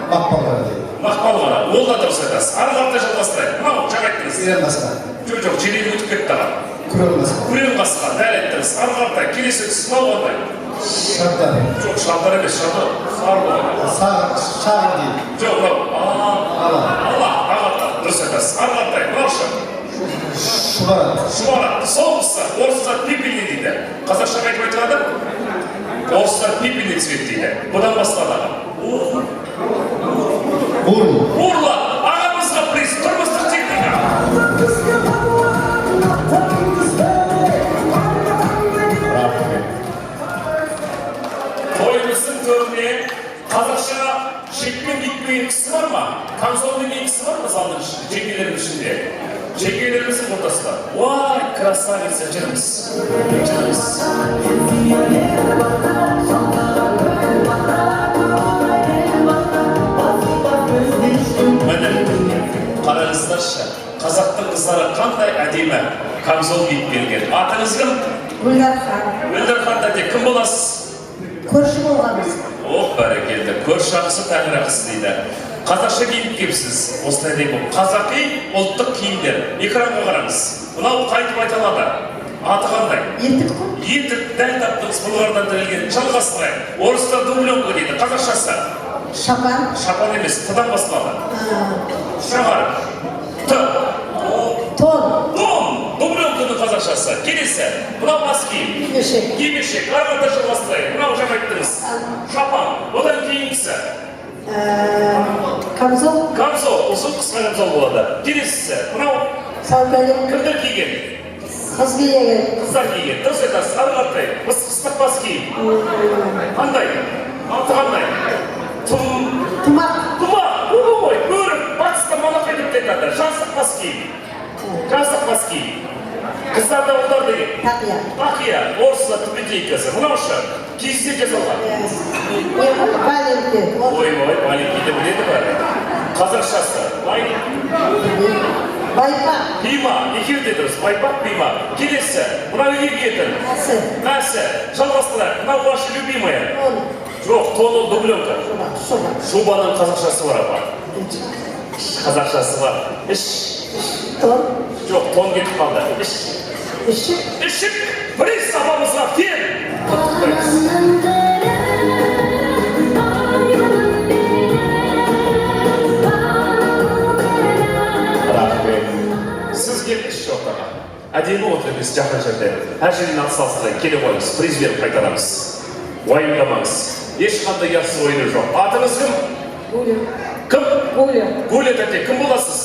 Мақпалғара дейді. Мақпалғара. Ол да дұрыс айтасыз. Араларды жалғастырайық. Мынау жаңа айттыңыз. Ирен қасқа. Жоқ, жерені өтіп кетті аға. Күрен қасқа. Дәл айттыңыз. Араларды келесі түс мынау қандай? Шардар. Жоқ, шардар емес, шардар. Сары болады. Шағын дейді. Жоқ, мынау. Ағатта. Дұрыс айтасыз. Араларды. Мынау ша. Шұбарат. Соғысы. Орыстар пепельный дейді. Қазақша қайтып айтылады? Орыстар пепельный цвет дейді. Бұдан басталады. Урла. Ағамызға приз. Тұрмыстық техника. Тойымыздың төріне қазақша шекпен киген кісі бар ма? Камзолмен киген кісі бар ма залдың ішінде? Жеңгелердің ішінде. Жеңгелеріміздің ортасында. Вай, красавица, жүрміз. Міне, қараңыздаршы, қазақтың қыздары қандай әдемі камзол киіп келген. Атыңыз кім? Гүлдархан тәте, кім боласыз? Көрші болғанбыз. Бәрекелді, көрші ақысы тәңір ақысы дейді. Қазақша киініп келіпсіз. Осылай бұл қазақи ұлттық киімдер. Экранға қараңыз. Мынау қайтып айталады. Аты қандай? Етік қой. Етік, дәл таптыңыз бұлғардан тірілген. Жалғастырайық. Орыстар дубленка дейді. Қазақшасы? Шапан. Шапан емес, тыдан басталады. Шағар. Тон. Дубленканың қазақшасы. Келесі. Мынау бас киім. Кимешек. Арғанда жалғастырайық. Мынау жаңа айттыңыз. Шапан. Одан кейінгісі. Камзол. Ұзын қысқа камзол болады. Келесісі. Мынау. Сәукелек. Кімдер киген? Қыз киген. Қыздар киген. Дұрыс айтасыз. Арғардай. Қыстық бас киім. Қандай? Аты қандай? Тұмақ. Ой, көріп. Батыста малақ етіп айтады. Жастық бас киім. Қыздарда ұлдар деген. Тақия. Орысында түбетейкасы. Мынау шы. Кейсте жазылған. Валенки. Ой, валенки де біледі бәрі. Қазақшасы. Байпақ. Пима. Екеуі де дұрыс. Байпақ, пима. Келесі. Мынау үйге киетін. Мәсі. Жалғастырайық. Мынау ваша любимая. Жоқ, тон ол дубленка. Шубаның қазақшасы бар апа. Қазақшасы бар. Тон. Жоқ, тон кетіп қалды. Ішік. Приз апамызға фен. Сіз келдіңіз ортаға. Әдемі отырыңыз жақын жерде. Әр жерден атсалыстай келе қойыңыз. Приз беріп қайтарамыз. Уайымдамаңыз. Ешқандай ясыз ойыны жоқ. Атыңыз кім? Гуля. Кім? Гуля. Гуля тәте, кім боласыз?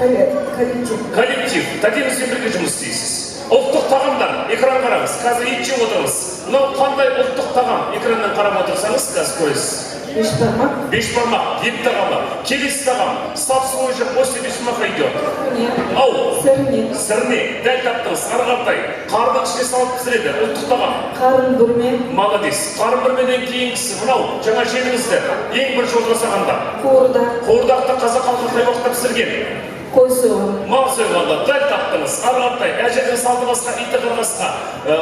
Коллектив. Тәтеміз сен бірге жұмыс істейсіз. Ұлттық тағамдар, экран қараңыз. Қазір ет жеп отырмыз. Мынау қандай ұлттық тағам? Экраннан қарап отырсаңыз, қазір көресіз. Беш бармақ, ет тағамы, келесі тағам, сапсылой жеп, после бешмақа идет. Ау, сірне, дәл таптыңыз, қарғартай, қардың ішіне салып пісіреді, ұлттық тағам. Қарын бүрме. Молодец. Қарын бүрмеден кейінгісі, мынау, жаңа жеңіңізді, ең бірінші отырсағанда. Қуырдақты қазақ халқы қай уақытта пісірген. Қой сойған. Мал сойғанда, дәл таптыңыз, қарғартай, әжеден салды басқа, иті қырғасқа,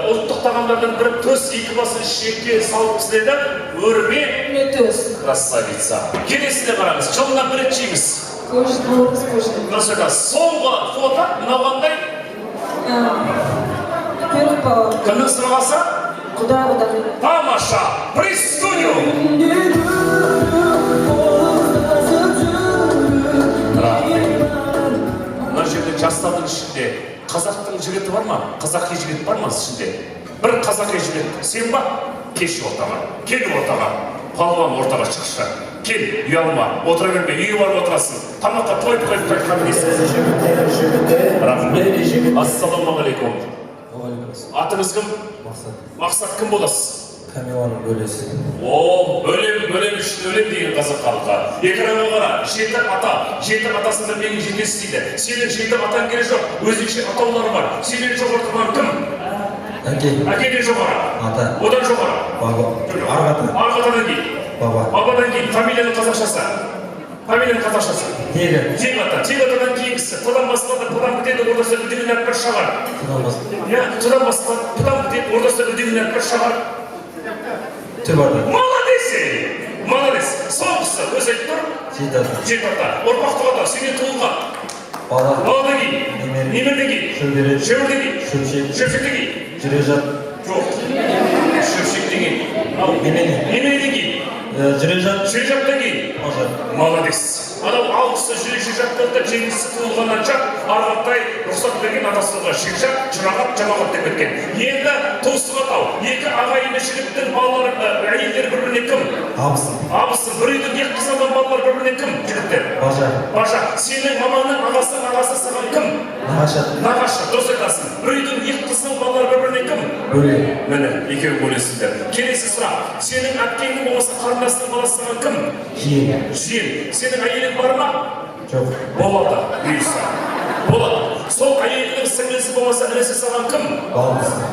ұлттық тағамдардан бір төс, екі басы шекке салып пісіреді, өрме. Красавица. Келесіне қараңыз, жылына бір рет жейміз. Соңғы фото, мынау қандай? Кімнің сұрағасы? Тамаша, пристуню! Мына жерде жастардың ішінде қазақтың жігіті бар ма? Қазақи жігіт бар ма ішінде? Бір қазақи жігіт, сен ба? Кеш ортаға, кел ортаға. Палуан ортаға шықшы. Кел, ұялма, отыра берме, үйі барып отырасың. Тамаққа тойып қайтқан дейсіз. Ассалаумағалейкум. Атыңыз кім? Мақсат кім боласыз? Камиланың бөлесі. О, бөлем үшін өлем деген қазақ халқы. Экранға қара, жеті атасында менің жетесі дейді. Сенің жеті атаң керек жоқ, өзінше атаулары бар. Сенен жоғары тұрған кім? Әкеден жоғары. Ата. Одан жоғары. Баба. Арғата. Арғатадан кейін. Баба. Бабадан кейін. Фамилияның қазақшасы. Тег атадан кейінгісі. Тұдан басылады, тұдан бітеді, ордасы үдеген әрпір шағар. Тұдан басылады, тұдан бітеді, ордасы үдеген әрпір шағар. Молодец. Соңғысы, өз айтып тұр. Жеті ата. Ұрпақты қата, сенен туылған. Баладан кейін. Немерден кейін. Шөберден кейін. Шөпшектен кейін. Жүрежат. Жоқ. Шөпшектен кейін. Немерден кейін. Жүрежаттан кейін. Молодец. Анау алғысы жүрежаттан жеңісі туылғаннан жақ, арғаттай рұқсат берген атасыға шекжат, жұрағат, жамағат деп кеткен. Енді туыстық атау, екі ағайынды жігіттің балалары, әйелдері бір-біріне кім? Абысы. Бір үйдің екі қызылдан балалар бір-біріне кім? Жігіттер. Бажа. Сенің мамаңның ағасы саған кім? Нағашы. Дұрыс айтасың. Бір үйдің екі қызылдан балалар бір-біріне кім? Бөле. Міне, екеуі бөлесіздер. Келесі сұрақ. Сенің әпкеңнің болмаса қарындасының баласы саған кім? Жиен. Сенің әйелің бар ма? Жоқ. Болады. Бұйырса. Болады. Сол әйелінің сіңлісі болмаса інісі саған кім?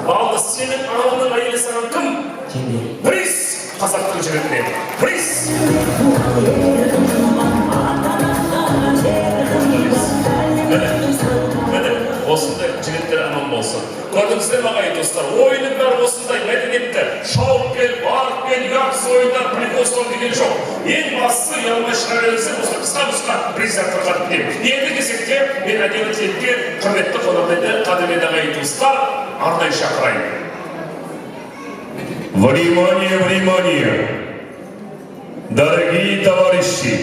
Балдыз. Сенің ағаңның әйелі саған кім? Жеңге. Приз! Қазақтың жігітіне. Приз! Міне, осындай жігіттер аман болсын. Көрдіңіздер ағайын достар, ойының бәрі осындай мәдениетті, шауықпен, барықпен, ұятсыз ойындар, прикостан деген жоқ. Ең бастысы ұялмай шыға беріңіздер, осы қысқа президент тұрған деймін. Енді кезекте мен әдемі тілекке құрметті қонақтарды қадірлі ағайын достар арнайы шақырайын. Внимание! Дорогие товарищи,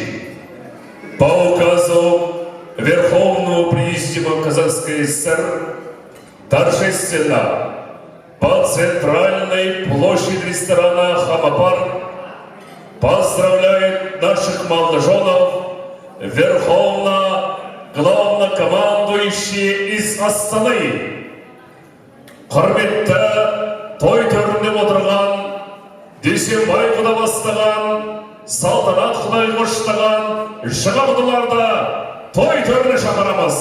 по указу Верховного Президиума Казахской ССР торжественно по центральной площади ресторана «Хамапар» поздравляет наших молодоженов главнокомандующий из Астаны. Құрметті той төрінде отырған, Дүйсенбай құда бастаған, Салтанат құдай қоштаған жығылдыларды той төріне шақырамыз.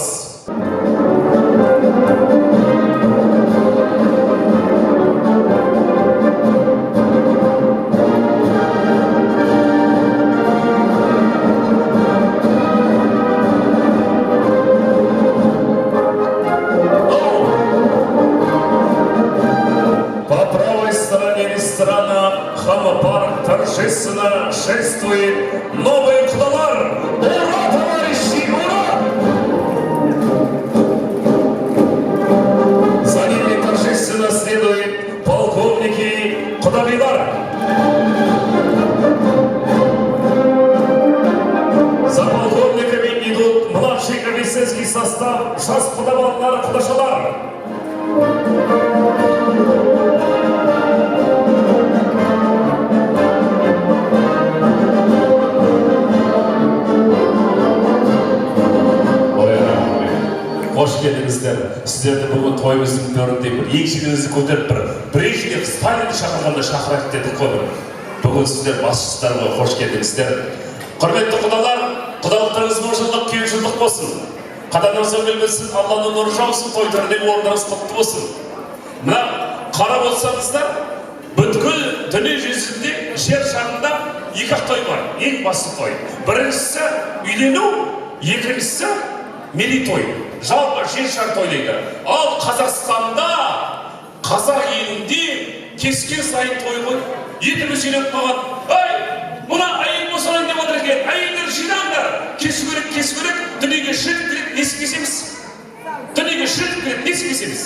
По правой стороне ресторана «Хамапар» торжественно шествует новый құдалар. Ура, товарищи, ура! За ними торжественно следуют полковники құдалилар. За полковниками идут младший офицерский состав, жас құдалар, құдашалар. келдіңіздер. Сіздерді бүгін тойымыздың төрінде бір еңсеңізді көтеріп Брежнев, Сталинді шақырғанда шақырайық дедік қой. Бүгін сіздер басшыларға қош келдіңіздер. Құрметті құдалар, құдалықтарыңыз мың жылдық, 200 жылдық болсын. Қадамыңызға келмесін, Алланың нұры жаусын, той төріндегі орындарыңыз құтты болсын. Мына қарап отырсаңыздар, бүткіл дүние жүзінде жер шарында 2 той бар. Ең басты той. Біріншісі үйлену, екіншісі мерейтой. Жалпы жер шар тойлайды. Ал Қазақстанда, қазақ елінде кескен сайын той ғой. Етіміз үйленіп қалған. Мұна әйел босанайын деп отыр екен. Әйелдер жинаңдар. Кесу керек. Дүниеге шіріп келеді, несі кесеміз? Дүниеге шіріп келеді, несі кесеміз?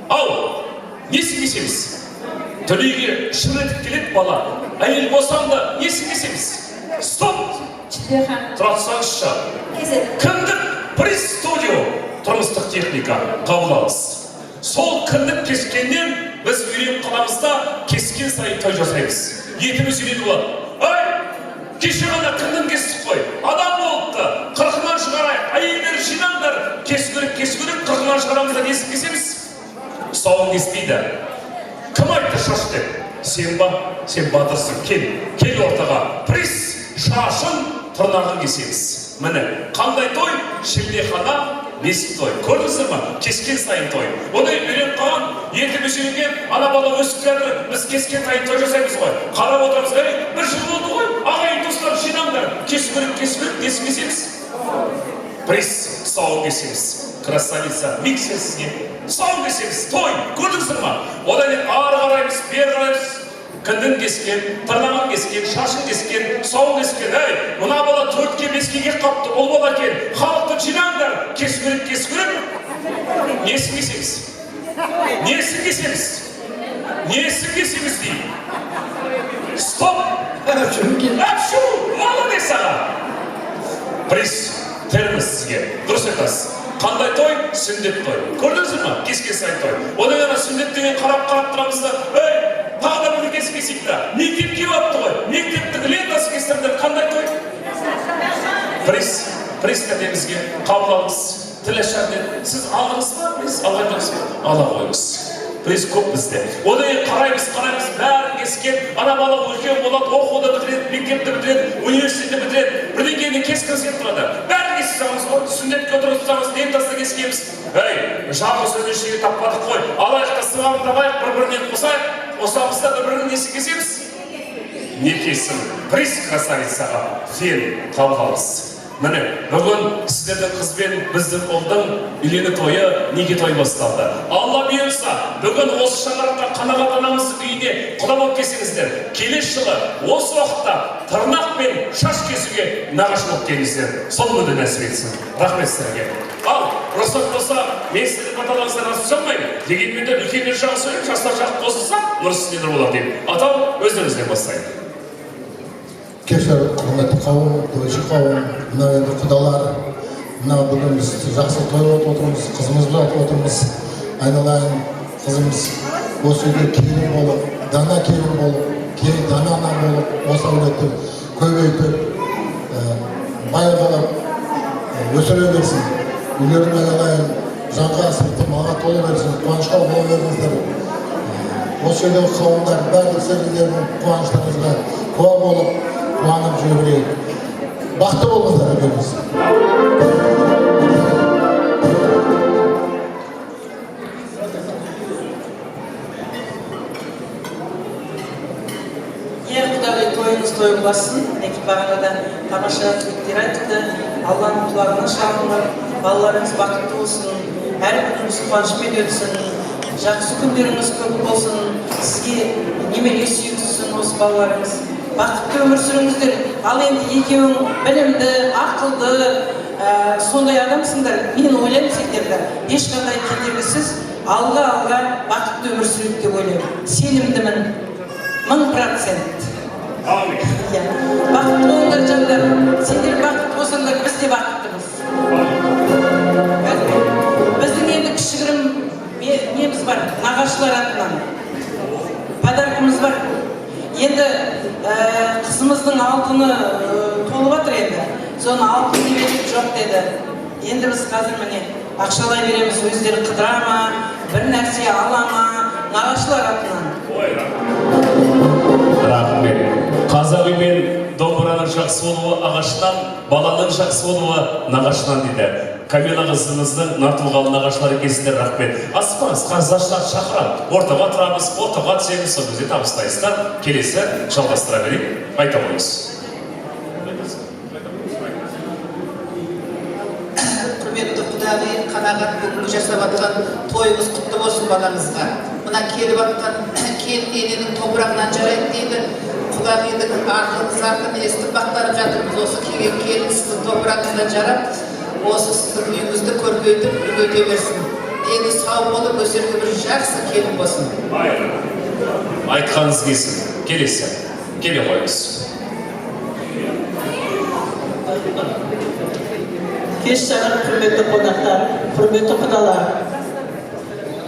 Ау, несі кесеміз? Дүниеге шіріп келеді бала. Әйел босанды, несі кесеміз? Стоп! Тұратсаңызшы. Кіндік престудио, тұрмыстық техника қабылдаңыз. Сол кіндік кескеннен біз үйреніп қаламыз да кескен сайын той жасаймыз. Етіміз үйреніп болады. Кеше ғана кіндік кестік қой. Адам болыпты. 40-нан шығарайық. Әйелдер жинаңдар. Кесу керек. 40-нан шығарамызда несін кесеміз? Сауын кеспейді. Кім айтты шаш деп? Сен ба? Сен батырсың. Кел ортаға. Пресс, шашын, тырнағын кесеміз. Міне, қандай той? Шілдехана, несіп той. Көрдіңіздер ма? Кескен сайын той. Оны үйреніп қалған, етіміз үйренген, ана бала өсіп келді, біз кескен сайын той жасаймыз ғой. Қарап отырамыз, бір жыл болды ғой. Ағайын достар жинаңдар. Кесу керек, несін кесеміз? Пресс, сауын кесеміз. Красавица, миксер сізге. Сауын кесеміз, той. Көрдіңіздер ма? Одан ары қараймыз, бері қараймыз. Кіндін кескен, тырнағын кескен, шашын кескен, сауын кескен. Мына бала 4-ке 5-ге қапты, ол бала кен. Халықты жинаңдар. Кесу керек. Несін кесеміз? Несін кесеміз дейм? Стоп! Әпшу! Молодец аға! Пресс, терміз сізге. Дұрыс айтасыз. Қандай той? Сүндет той. Көрдіңіздер ма? Кескен сайын той. Одан ғана сүндет деген қарап тұрамыз да, тағы да бір кесіп та. Мектепке бапты ғой. Мектептің лентасы кестірдер. Қандай той? Пресс кәдемізге қабылдаңыз. Тілешәрден. Сіз алдыңыз ба? Пресс алғандыңыз ба? Ала қойыңыз. Пресс көп бізде. Одан қараймыз, бәрін кескен. Ана бала үлкен болады, оқуды бітіреді, мектепті бітіреді, университетті бітіреді. Бірден кейін кескіңіз келіп тұрады. Бәрін кесіп ғой. Сүндетке отырып тұрсаңыз, лентасына кескенбіз. Жалғыз сөзін шеге таппадық қой. Алайықта сыңғамын табайық, бір-бірінен қосайық. Осамызда бір-бірінің несі кесеміз? Не кесім? Пресс красавицаға фен қабылдаңыз. Міне, бүгін сіздердің қызбен біздің ұлдың үйлену тойы, неке той басталды. Алла бұйырса, бүгін осы шаңыраққа қанағаттанамыздың үйіне құда болып келсеңіздер, келесі жылы осы уақытта тырнақ пен шаш кесуге нағашы болып келіңіздер. Сол күнді нәсіп етсін. Рахмет сіздерге. Ал, рұқсат болса, мен сіздердің қаталарыңыздан асып салмаймын. Дегенмен де үлкендер жағы сөйлеп, жастар жағы қосылса, нұр үстінде нұр болар деймін. Атау, өздеріңізден бастайын. Кешір, құрметті қауым, тойшы қауым, мына енді құдалар, мына бүгін біз жақсы той отып отырмыз, қызымызды отып отырмыз. Айналайын қызымыз осы үйде келін болып, дана келін болып, дана ана болып, осы әулетті көбейтіп, байырғалап өсіре берсін. Үйлердің айналайын жанға сырты маға толы берсін, қуанышқа бола беріңіздер. Осы үйдегі қауымдар барлық сендердің қуаныштарыңызға куә болып, қуанып жүрейік. Бақытты болыңыздар өкеміз. Құдағи тойыңыз той боласын. Бағанада тамаша тілектер айтты. Алланың құлағына шағылып, балаларыңыз бақытты болсын, әр күніңіз қуанышпен өтсін, жақсы күндеріңіз көп болсын, сізге немере сүйіктісін осы балаларыңыз. Бақытты өмір сүріңіздер. Ал енді екеуің білімді, ақылды, сондай адамсыңдар. Мен ойлаймын сендерді. Ешқандай кедергісіз алға бақытты өмір сүреді деп ойлаймын. Сенімдімін. 1000%. Бақытты болыңдар жандар. Сендер бақытты болсаңдар, біз де бақыттымыз. Біздің енді кішігірім неміз бар, нағашылар атынан. Подаркымыз бар. Енді қызымыздың алтыны толып жатыр енді. Соны алтын демек жоқ деді. Енді біз қазір міне ақшалай береміз, өздері қыдыра ма, бір нәрсе ала ма, нағашылар атынан. Рахмет. Қазақ үймен домбыраның жақсы болуы ағашынан, баланың жақсы болуы нағашынан дейді. Камила қызымыздың нартылған нағашылары кезінде рахмет. Аспаңыз, қазаштар шақырам. Ортаға тұрамыз, ортаға түсеміз, сол кезде табыстайсыздар. Келесі жалғастыра берейік. Айта қойыңыз. Құрметті Құдағи, қанағат бүгінгі жасап жатқан тойымыз құтты болсын балаңызға. Мына келіп жатқан келін ененің топырағынан жарайды дейді. Құдағидің арқын естіп бақтарып жатырмыз. Осы келген келін сіздің топырағынан жарап, осы сіздің үйіңізді көркейтіп, үлкейте берсін. Дені сау болып, өсерге бір жақсы келін болсын. Айтқаныңыз келсін. Келесі. Келе қойыңыз. Кеш жарық, құрметті қонақтар, құрметті құдалар.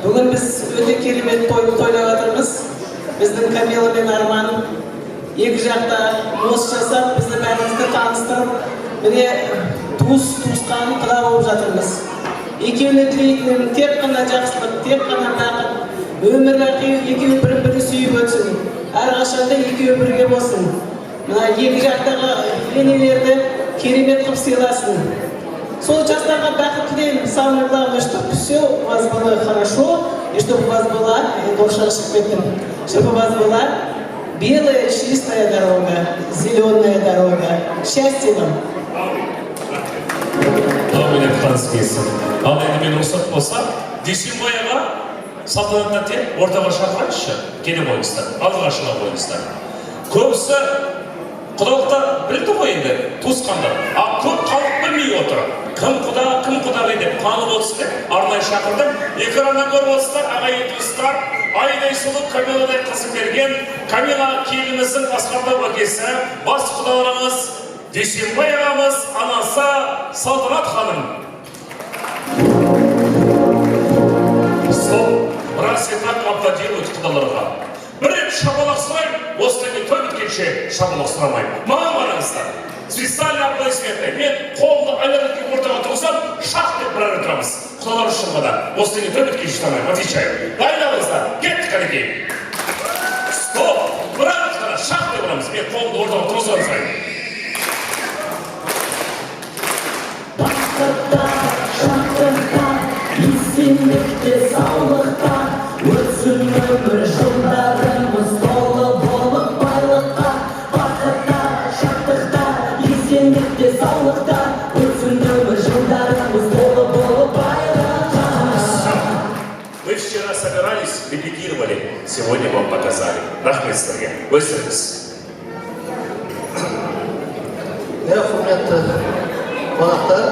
Бүгін біз өте керемет тойды тойлап жатырмыз. Біздің Камила мен Арман екі жақта мос жасап, бізді бәрімізді таныстырып, міне туысқан құда болып жатырмыз. Екеуіне тілейтінім тек қана жақсылық, тек қана бақыт, өмір бақи екеуі бірін-бірі сүйіп өтсін. Әрқашанда екеуі бірге болсын. Мына екі жақтағы енелерді керемет қып сыйласын. Сол жастарға бақыт тілеймін. Самое главное, чтобы все у вас было хорошо, и чтобы у вас была, чтобы у вас была белая чистая дорога, зеленая дорога. Счастья вам! Амин айтқаныңыз келсін. Ал енді мен рұқсат болса, Дүйсенбайға салтанатты тек ортаға шақырайықшы. Келе қойыңыздар, алдыға шыға қойыңыздар. Көбісі құдалықта білді ғой енді, туысқандар. Ал көп халық білмей отыр. Кім құда деп қанып отырсын деп арнайы шақырдым. Экраннан көріп отырсыздар, ағайын туыстар, айдай сұлу Камиладай қызын берген Камила келініміздің басқарда әкесі, бас құдаларымыз Дүйсенбай ағамыз, анасы Салтанат ханым. Сол, біраз етак аплодирует құдаларға. Бір рет шапалақ сұрайын, осыдан той біткенше шапалақ сұрамайын. Маған қараңыздар. Специальный аплодисменты. Мен қолымды айлардан ортаға тұрсам, шақ деп бір әрі тұрамыз. Құдалар үшін ғана. Осыдан той біткенше сұрамайын. Отвечаю. Дайындалыңыздар. Кеттік әлекей. Стоп! Бір әрі ғана шақ деп ұрамыз. Мен қолымды ортаға тұрсам сұрайын. Бақытта, шаттықта, естелікте, саулықта, өтсін өмір жылдарымыз толы болып байлыққа. Бақытта, шаттықта, естелікте, саулықта, өтсін өмір жылдарымыз толы болып байлыққа. Мы вчера собирались, репетировали, сегодня вам показали. Рахмет сіздерге. Өздеріңіз. Құрметті қонақтар,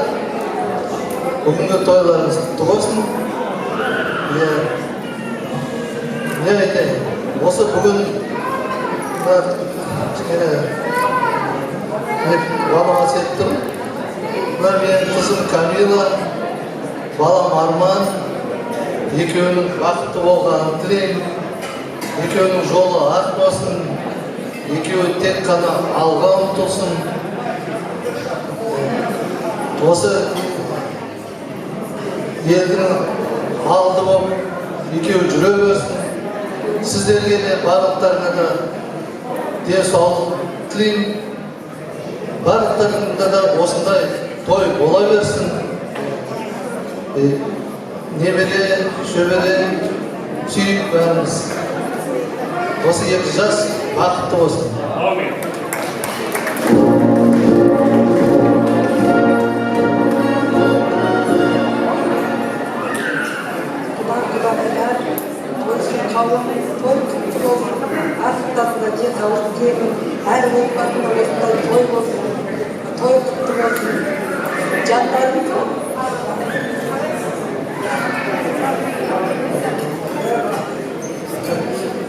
бүгінгі тойларыңыз құтты болсын. Не айтайын, осы бүгін балағас еттім. Мына менің қызым Камила, балам Арман, екеуінің бақытты болғанын тілеймін. Екеуінің жолы ақ болсын, екеуі тек қана алға ұмтылсын. Осы елдің алды болып, екеуі жүре берсін. Сіздерге де барлықтарына да денсаулық тілеймін. Барлықтарында да осындай той бола берсін. Немере, шөбере, сүйіп бәріміз. Осы екі жас бақытты болсын. Амин. Артықтасында денсаулық тілеймін, әр отбасында осындай той болсын, той құтты болсын. Жандарыңыз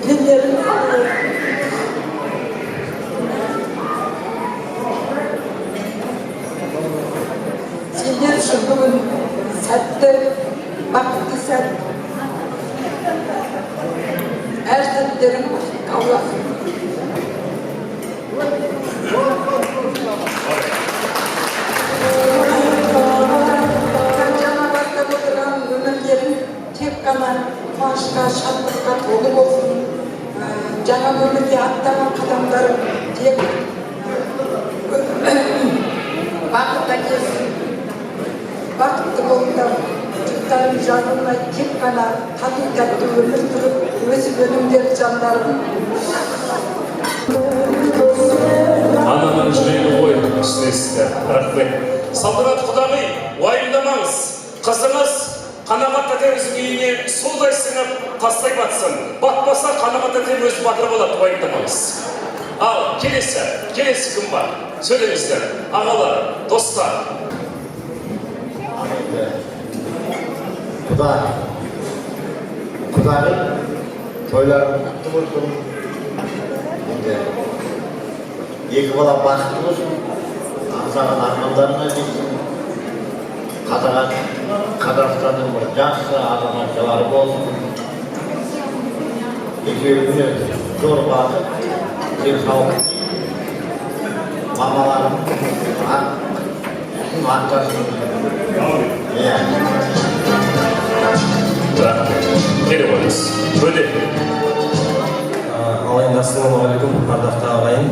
дендерін сендер үшін бүгін сәтті, бақытты сәт. Әр сәттерің қауласын. Жаңа бастап тек қана қуанышқа шаттыққа толы болсын. Жаңа өмірге аттаған қадамдарың тек бақытта келсін. Бақытты болыңдар. Жұттарың жанылмай тек қана тату тәтті өмір сүріп, өсіп өнімдер жандарын. Ананың жүрегі ғой, түсінесіздер. Рахмет. Салтанат құдағи, уайымдамаңыз. Қызыңыз қанағат тәтеміздің үйіне судай сіңіп, тастай батсын. Батпаса қанағат тәтем өзі батыр болады, уайымдамаңыз. Ал келесі кім бар? Сөйлеңіздер. Ағалар, достар. Құдағи, тойларың құтты болсын. Екі бала бақытты болсын. Аңсаған армандарына жетсін. Қазақстанның бір жақсы азаматшалары болсын. Екеуіне зор бақыт, денсаулық. Мамаларым аттасын. Келе қойыңыз. Бөле. Алайында ассалаумағалейкум, ардақты ағайын.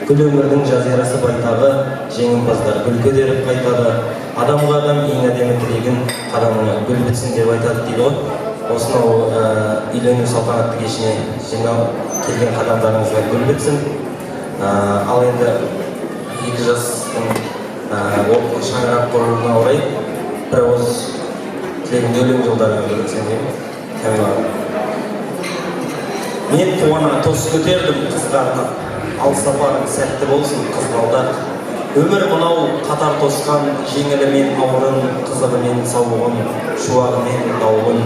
Гүл өмірдің жазирасы байтағы, жеңімпаздар гүл көтеріп қайтады. Адамға адам ең әдемі тілегін қадамына гүл бітсін деп айтады дейді ғой. Осынау үйлену салтанатты кешіне жинау келген қадамдарыңызға гүл бітсін. Ал енді 2 жастың шаңырақ толуына орай бір ауыз тілегімді өлең жолдарына бөлінсем деймін. Мен туана тос көтердім қызғарнап, ал сапарың сәтті болсын қызғалдақ. Өмір мынау қатар тосқан, жеңілі мен ауырын, қызығы мен сауығын, шуағы мен дауылын.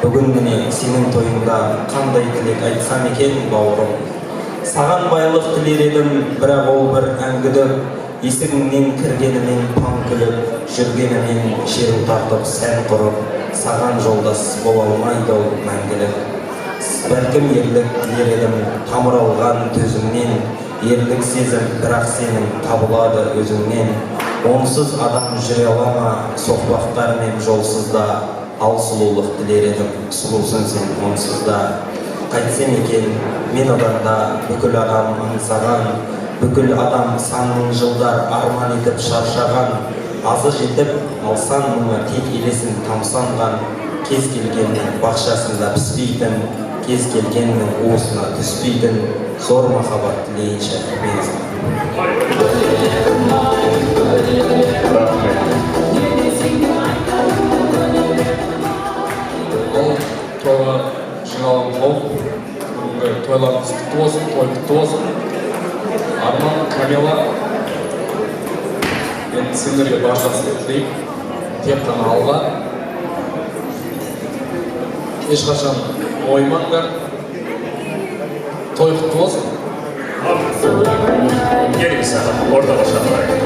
Бүгін міне сенің тойыңда қандай тілек айтсам екен бауырым. Саған байлық тілер едім, бірақ ол бір әңгіді. Есігіңнен кіргенімен паң күліп, жүргенімен шеру тартып сән құрып, саған жолдас бола алмайды ол мәңгілік. Бәлкім ерлік тілер едім, тамыр алған төзіңнен, ерлік сезім бірақ сенің табылады өзіңнен. Онсыз адам жүре алама, соқпақтар мен жолсызда, ал сұлулық тілер едім, сұлусың сен онсызда. Қайтсем екен мен оданда бүкіл адам аңсаған, бүкіл адам санның жылдар арман етіп шаршаған. Азы жетіп алсан мұңа тек елесін тамсанған, кез келгеннің бақшасында піспейтін, кез келгеннің уысына түспейтін, зор махаббат тілейінші мен саған. Бұл тойға жиналған қауым, бүгінгі тойларыңыз құтты болсын, той құтты болсын. Арман, Камила, мен сендерге бар жақсылық тілеймін. Тек қана алға. Ешқашан оймаңдар. Той құтты болсын. Келіңіз аға, ортаға шақырайық.